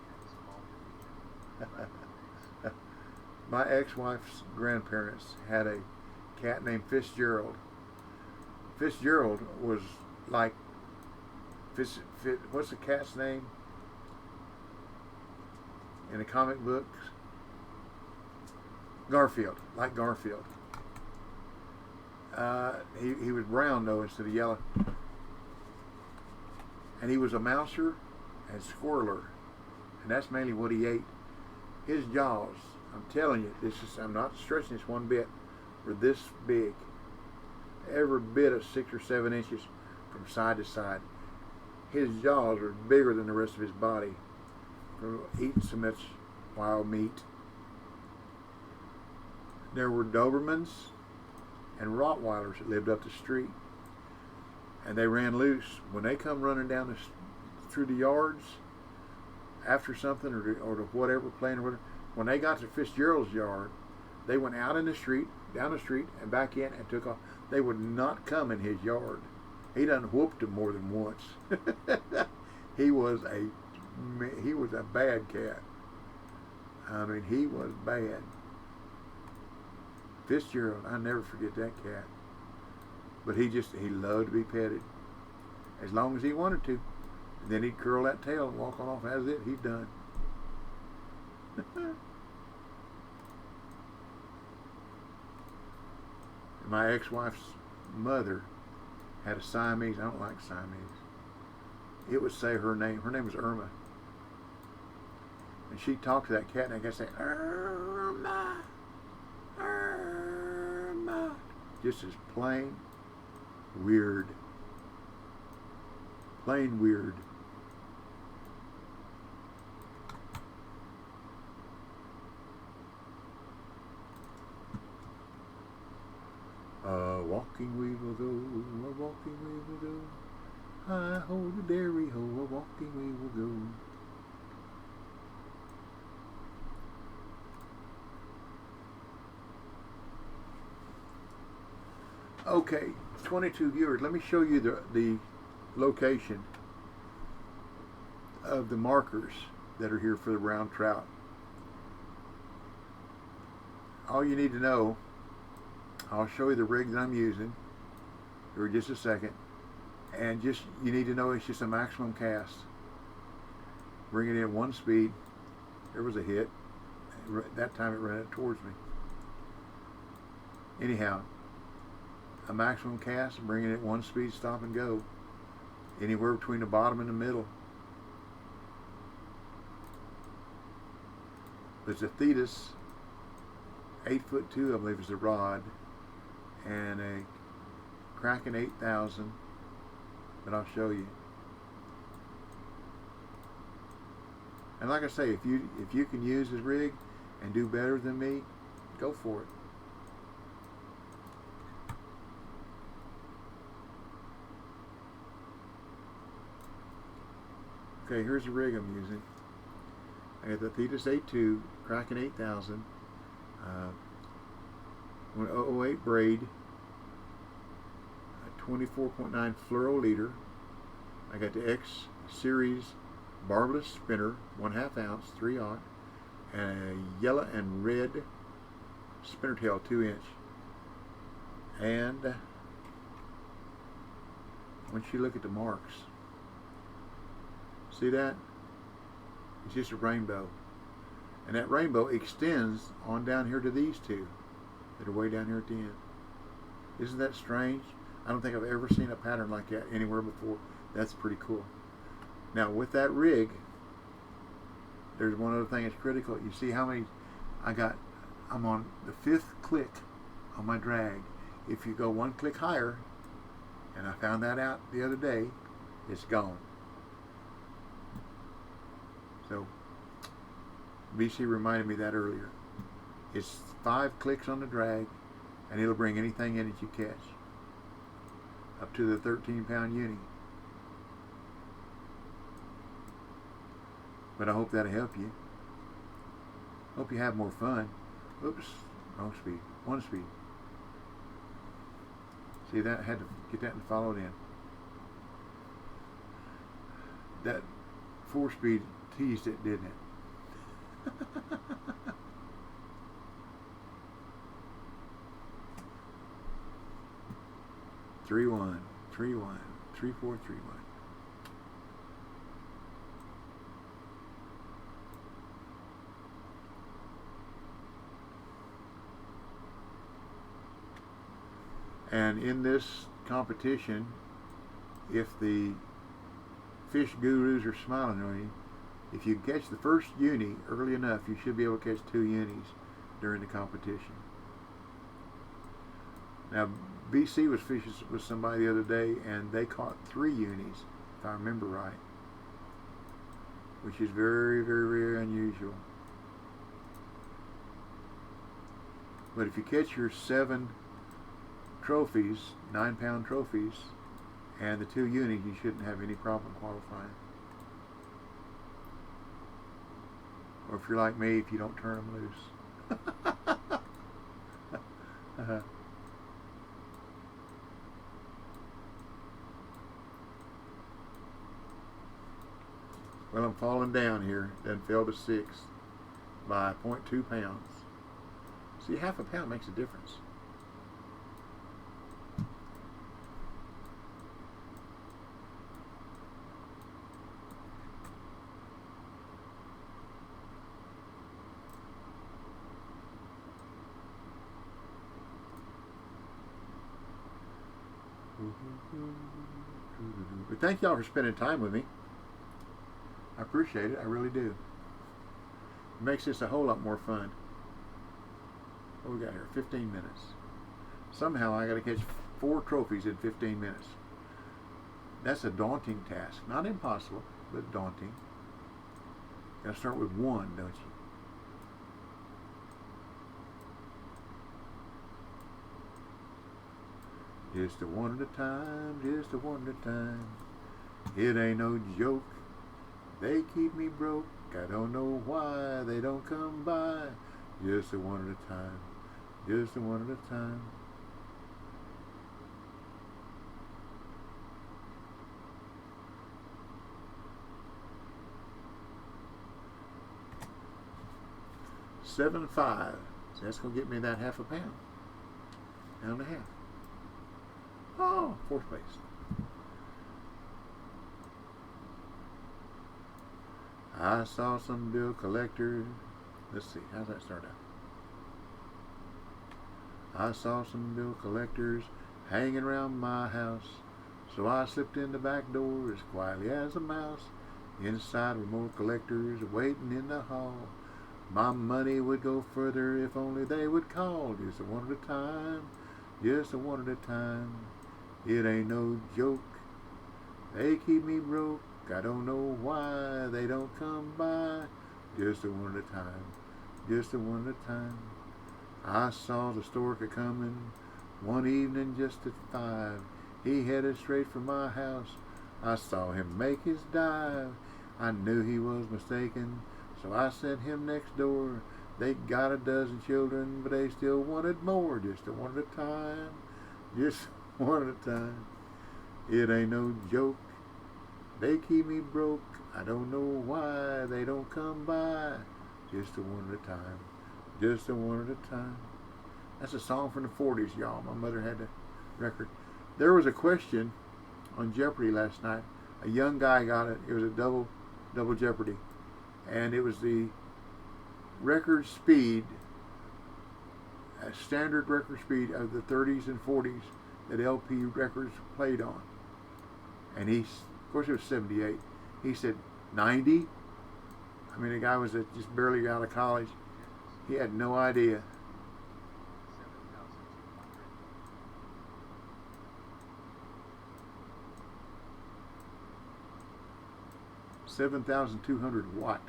My ex-wife's grandparents had a cat named Fitzgerald. Fitzgerald was like, what's the cat's name in the comic books? Garfield, like Garfield. He was brown though instead of yellow. And he was a mouser and squirreler. And that's mainly what he ate. His jaws, I'm telling you, I'm not stretching this one bit, were this big. Every bit of 6 or 7 inches from side to side. His jaws were bigger than the rest of his body from eating so much wild meat. There were Dobermans and Rottweilers that lived up the street. And they ran loose. When they come running down through the yards after something or to whatever, playing or whatever, when they got to Fitzgerald's yard, they went out in the street, down the street, and back in and took off. They would not come in his yard. He done whooped them more than once. He was a bad cat. I mean, he was bad. Fitzgerald, I never forget that cat. But he loved to be petted. As long as he wanted to. And then he'd curl that tail and walk on off. That's it. He's done. My ex-wife's mother had a Siamese. I don't like Siamese. It would say her name. Her name was Irma. And she'd talk to that cat and I guess say, Irma, Irma. Just as plain weird. Plain weird. Walking we will go, walking we will go. Hi-ho, the dairy ho, walking we will go. Okay, 22 viewers. Let me show you the location of the markers that are here for the brown trout. All you need to know, I'll show you the rig that I'm using for just a second, and you need to know it's just a maximum cast. Bring it in 1 speed. There was a hit. That time it ran it towards me. Anyhow, a maximum cast, bring it at 1 speed, stop and go. Anywhere between the bottom and the middle. There's a Thetis, 8'2", I believe is the rod, and a Kraken 8000 that I'll show you. And like I say, if you can use this rig and do better than me, go for it. Okay, here's the rig I'm using. I got the Thetis 8'2", Kraken 8000, 008 braid, a 24.9 fluoro leader. I got the X series barbless spinner, 1/2 ounce, 3/0, and a yellow and red spinner tail, 2-inch. And once you look at the marks, see that? It's just a rainbow. And that rainbow extends on down here to these two that are way down here at the end. Isn't that strange? I don't think I've ever seen a pattern like that anywhere before. That's pretty cool. Now with that rig, there's one other thing that's critical. You see how many I got? I'm on the 5th click on my drag. If you go 1 click higher, and I found that out the other day, it's gone. So BC reminded me that earlier. It's 5 clicks on the drag and it'll bring anything in that you catch up to the 13-pound uni. But I hope that'll help you. Hope you have more fun. Oops, wrong speed. 1 speed. See that? I had to get that and follow it in. That 4-speed teased it, didn't it? 3-1, 3-1, 3-4, 3-1. And in this competition, if the fish gurus are smiling on you, if you catch the first uni early enough, you should be able to catch 2 unis during the competition. Now, BC was fishing with somebody the other day, and they caught 3 unis, if I remember right, which is very, very, very unusual. But if you catch your 7 trophies, 9-pound trophies, and the 2 unis, you shouldn't have any problem qualifying. Or if you're like me, if you don't turn them loose. Well, I'm falling down here. Then fell to 6 by 0.2 pounds. See, half a pound makes a difference. But thank y'all for spending time with me. I appreciate it. I really do. It makes this a whole lot more fun. What we got here? 15 minutes. Somehow I got to catch 4 trophies in 15 minutes. That's a daunting task. Not impossible, but daunting. Got to start with 1, don't you? Just a one at a time, just a one at a time. It ain't no joke. They keep me broke. I don't know why they don't come by. Just a one at a time, just a one at a time. $7.5. So that's gonna get me that half a pound. Pound and a half. Oh, 4th place. I saw some bill collectors. Let's see, how's that start out? I saw some bill collectors hanging around my house. So I slipped in the back door as quietly as a mouse. Inside were more collectors waiting in the hall. My money would go further if only they would call. Just a one at a time, just a one at a time. It ain't no joke. They keep me broke. I don't know why they don't come by. Just a one at a time, just a one at a time. I saw the stork a coming one evening just at 5. He headed straight for my house. I saw him make his dive. I knew he was mistaken, so I sent him next door. They got a dozen children, but they still wanted more. Just a one at a time, just one at a time. It ain't no joke. They keep me broke. I don't know why they don't come by. Just a one at a time, just a one at a time. That's a song from the 40s, y'all. My mother had the record. There was a question on Jeopardy last night. A young guy got it. It was a double Jeopardy, and it was the record speed, a standard record speed of the 30s and 40s that LP records played on. And of course it was 78. He said 90. I mean, the guy was just barely out of college. He had no idea. 7,200 watt.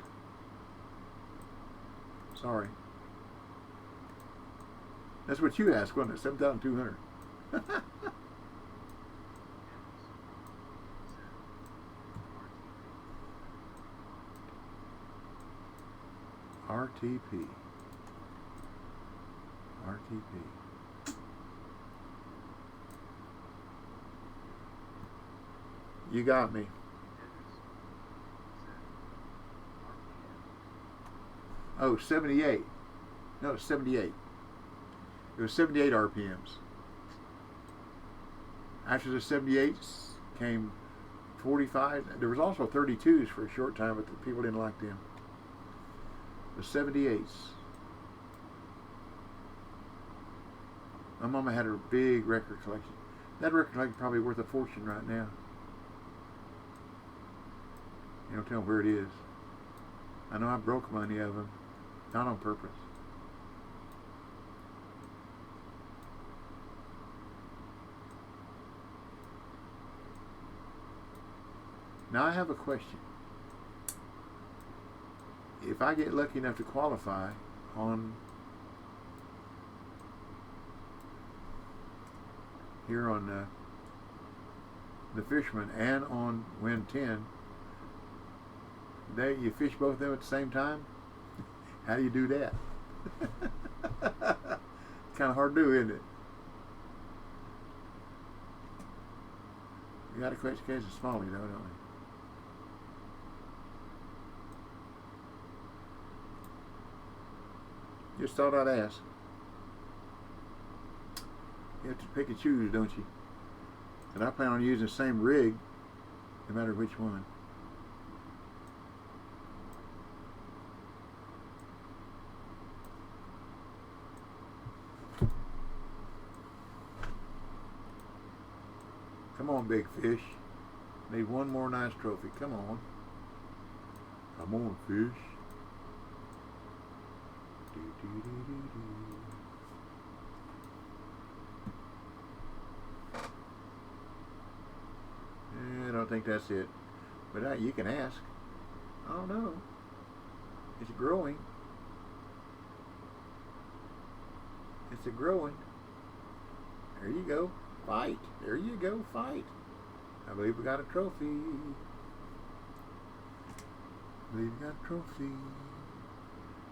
Sorry. That's what you asked, wasn't it? 7,200. RTP. RTP. You got me. Oh, 78. No, 78. It was 78 RPMs. After the 78s came 45. There was also 32s for a short time, but the people didn't like them. The 78s. My mama had a big record collection. That record collection is probably worth a fortune right now. You don't tell where it is. I know I broke money of them, not on purpose. Now I have a question. If I get lucky enough to qualify on here on the Fisherman and on Win 10, you fish both of them at the same time? How do you do that? It's kind of hard to do, isn't it? You got to catch a smallie though, don't you? Just thought I'd ask. You have to pick and choose, don't you? And I plan on using the same rig, no matter which one. Come on, big fish. Need one more nice trophy. Come on. Come on, fish. I don't think that's it, but you can ask. I don't know. It's growing. It's a growing. There you go. Fight. There you go. Fight. I believe we got a trophy. I believe we got a trophy.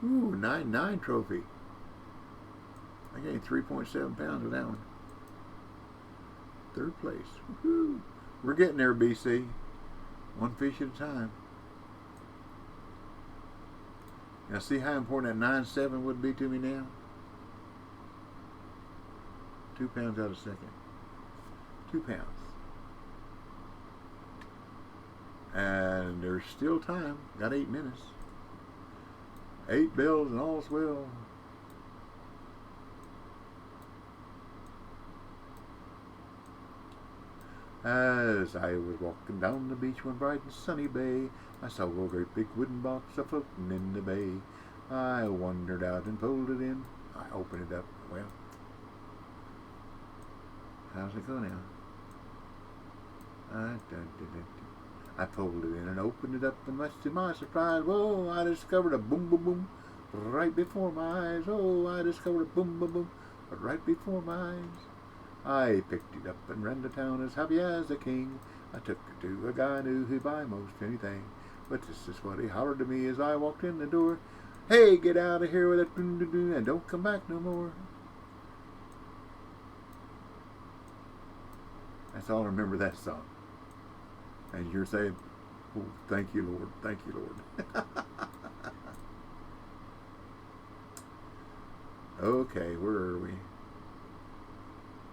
Ooh, 9-9 trophy. I gained 3.7 pounds with that one. Third place. Woohoo! We're getting there, BC. One fish at a time. Now see how important that 9.7 would be to me now? 2 pounds out a second. 2 pounds. And there's still time. Got 8 minutes. 8 bells and all's well. As I was walking down the beach one bright and sunny bay, I saw a great big wooden box a-floating in the bay. I wandered out and pulled it in. I opened it up. Well, how's it go now? I pulled it in and opened it up, and much to my surprise, whoa, I discovered a boom, boom, boom right before my eyes. Oh, I discovered a boom, boom, boom right before my eyes. I picked it up and ran to town as happy as a king. I took it to a guy who knew he'd buy most anything. But this is what he hollered to me as I walked in the door. Hey, get out of here with that doo-doo-doo and don't come back no more. That's all I remember that song. And you're saying, oh, thank you, Lord. Thank you, Lord. Okay, where are we?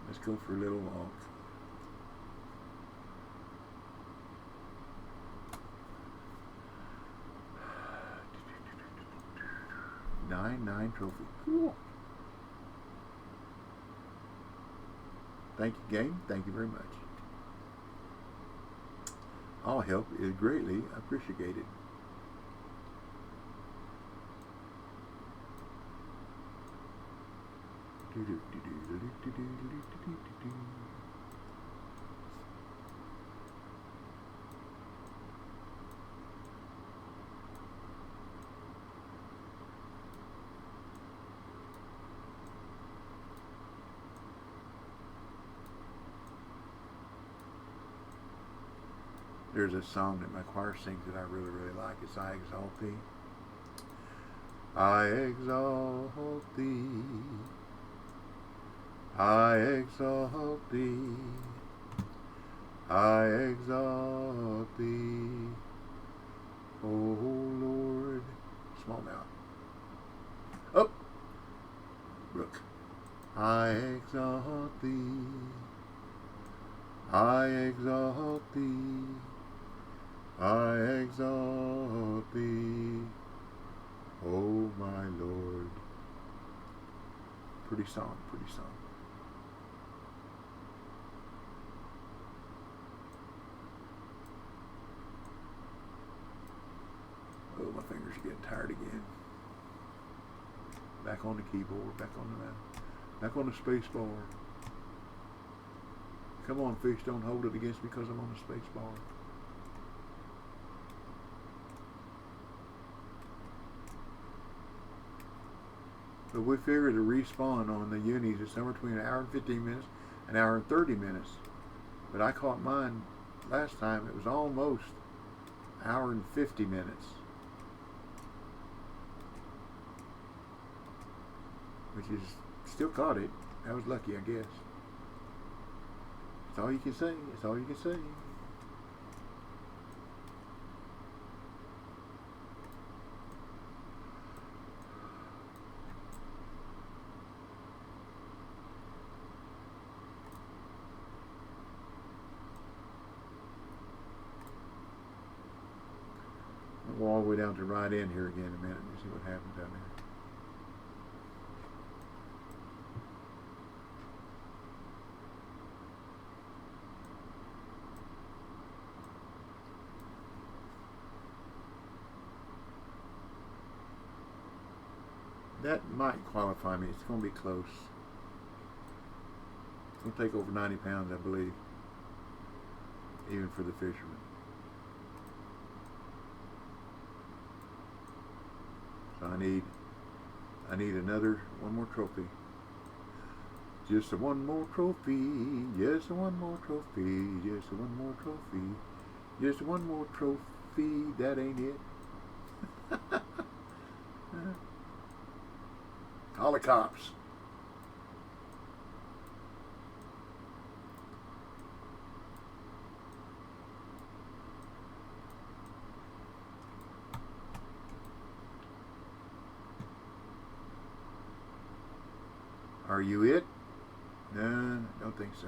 Let's go for a little walk. Nine trophy. Cool. Thank you, gang. Thank you very much. All help is greatly appreciated. There's a song that my choir sings that I really, really like. It's I Exalt Thee. I exalt Thee. I exalt Thee. I exalt Thee. Oh Lord. Smallmouth. Up. Brook. I exalt Thee. I exalt thee, I exalt thee, O my Lord. Pretty song, pretty song. Oh, my fingers are getting tired again. Back on the keyboard, back on the mouse, back on the space bar. Come on, fish, don't hold it against me because I'm on the space bar. But we figured to respawn on the unis is somewhere between an hour and 15 minutes, an hour and 30 minutes. But I caught mine last time, it was almost an hour and 50 minutes. Which is, still caught it. I was lucky, I guess. That's all you can say. That's all you can say. I'll go all the way down to right end here again in a minute and see what happens down there. That might qualify me. It's going to be close. It's going to take over 90 pounds, I believe, even for the fisherman. So I need one more trophy. Just one more trophy. Just one more trophy. Just one more trophy. Just one more trophy. That ain't it. Call the cops. Are you it? No, don't think so.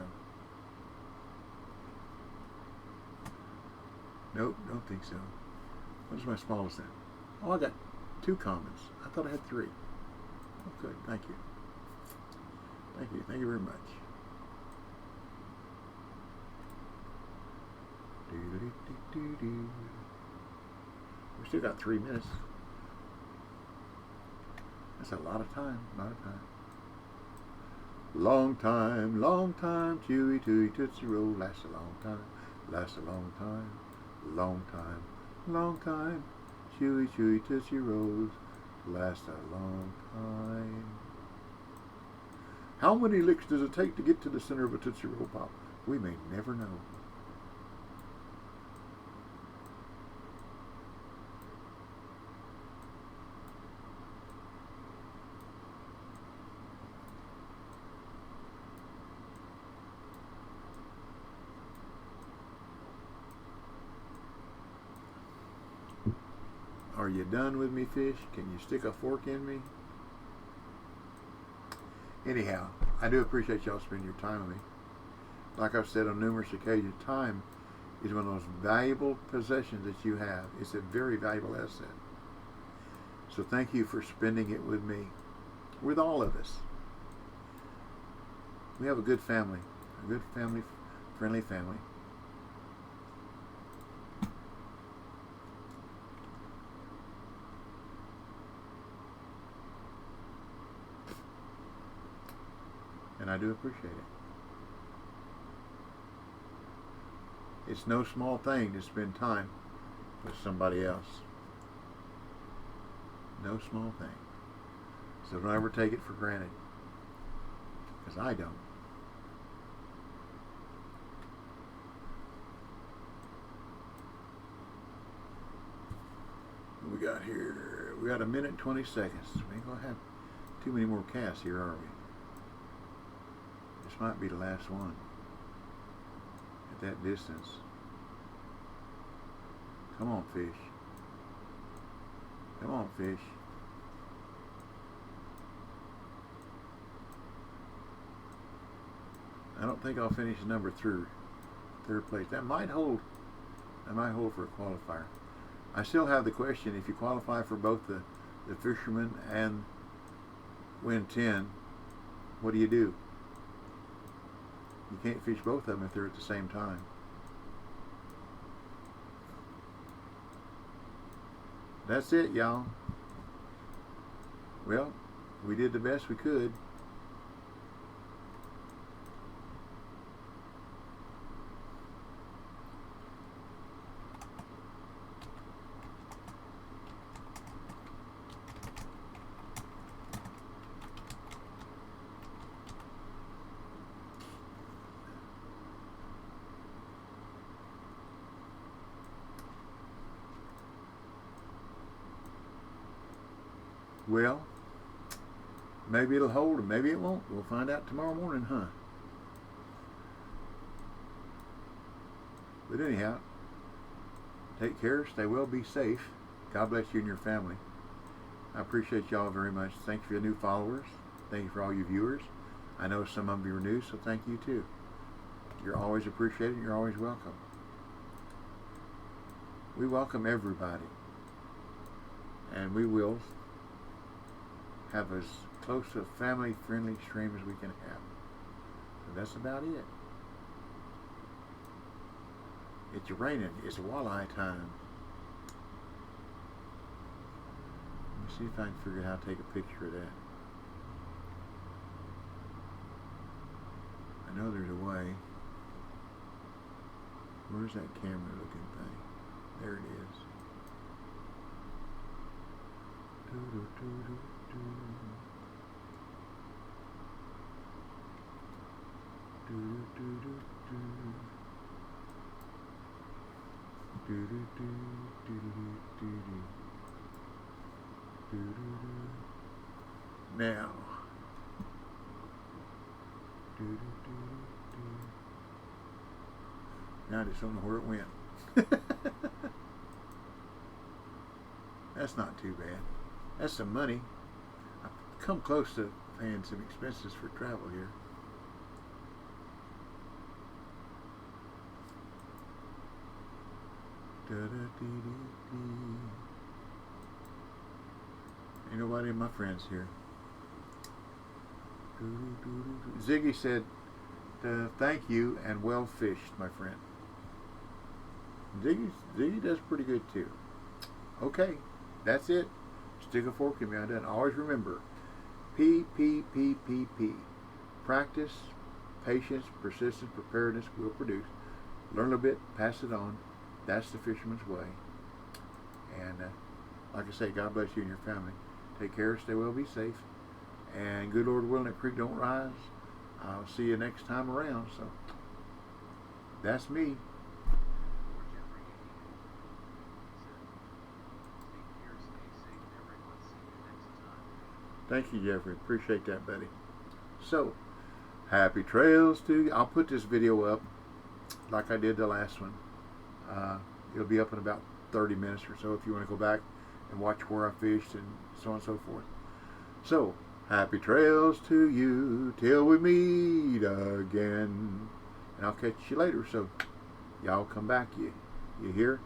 Nope, don't think so. What's my smallest then? Oh, I got 2 commons. I thought I had 3. Oh, good. Thank you. Thank you. Thank you very much. We still got 3 minutes. That's a lot of time. A lot of time. Long time, chewy, tooey, tootsie roll. Lasts a long time. Lasts a long time. Long time. Long time. Chewy, chewy, tootsie rolls. Last a long time. How many licks does it take to get to the center of a Tootsie Roll Pop? We may never know. Are you done with me, fish? Can you stick a fork in me? Anyhow, I do appreciate y'all spending your time with me. Like I've said on numerous occasions, time is one of those valuable possessions that you have. It's a very valuable asset. So thank you for spending it with me, with all of us. We have a good family, friendly family. And I do appreciate it. It's no small thing to spend time with somebody else. No small thing. So don't ever take it for granted. Because I don't. What we got here? We got 1 minute and 20 seconds. We ain't going to have too many more casts here, are we? This might be the last one at that distance. Come on, fish. Come on, fish. I don't think I'll finish number 3 third place. That might hold. That might hold for a qualifier. I still have the question: if you qualify for both the Fisherman and win 10, what do? You can't fish both of them if they're at the same time. That's it, y'all. Well, we did the best we could. Well, maybe it'll hold and maybe it won't. We'll find out tomorrow morning, huh? But anyhow, take care, stay well, be safe. God bless you and your family. I appreciate y'all very much. Thank you for the new followers. Thank you for all you viewers. I know some of you are new, so thank you too. You're always appreciated. You're always welcome. We welcome everybody. And we will have as close to a family-friendly stream as we can have. So that's about it. It's raining. It's walleye time. Let me see if I can figure out how to take a picture of that. I know there's a way. Where's that camera-looking thing? There it is. Now, I just don't know where it went. That's not too bad. That's some money. I've come close to paying some expenses for travel here. Ain't nobody of my friends here. Ziggy said, thank you and well fished, my friend. Ziggy does pretty good too. Okay, that's it. Stick a fork in me. I'm done. Always remember, P. Practice, patience, persistence, preparedness will produce. Learn a bit, pass it on. That's the fisherman's way. And like I say, God bless you and your family. Take care, stay well, be safe. And good Lord willing, that creek don't rise. I'll see you next time around. So that's me. Thank you, Jeffrey. Appreciate that, buddy. So, happy trails to you. I'll put this video up like I did the last one. It'll be up in about 30 minutes or so if you want to go back and watch where I fished and so on and so forth. So, happy trails to you till we meet again. And I'll catch you later. So, y'all come back. You hear?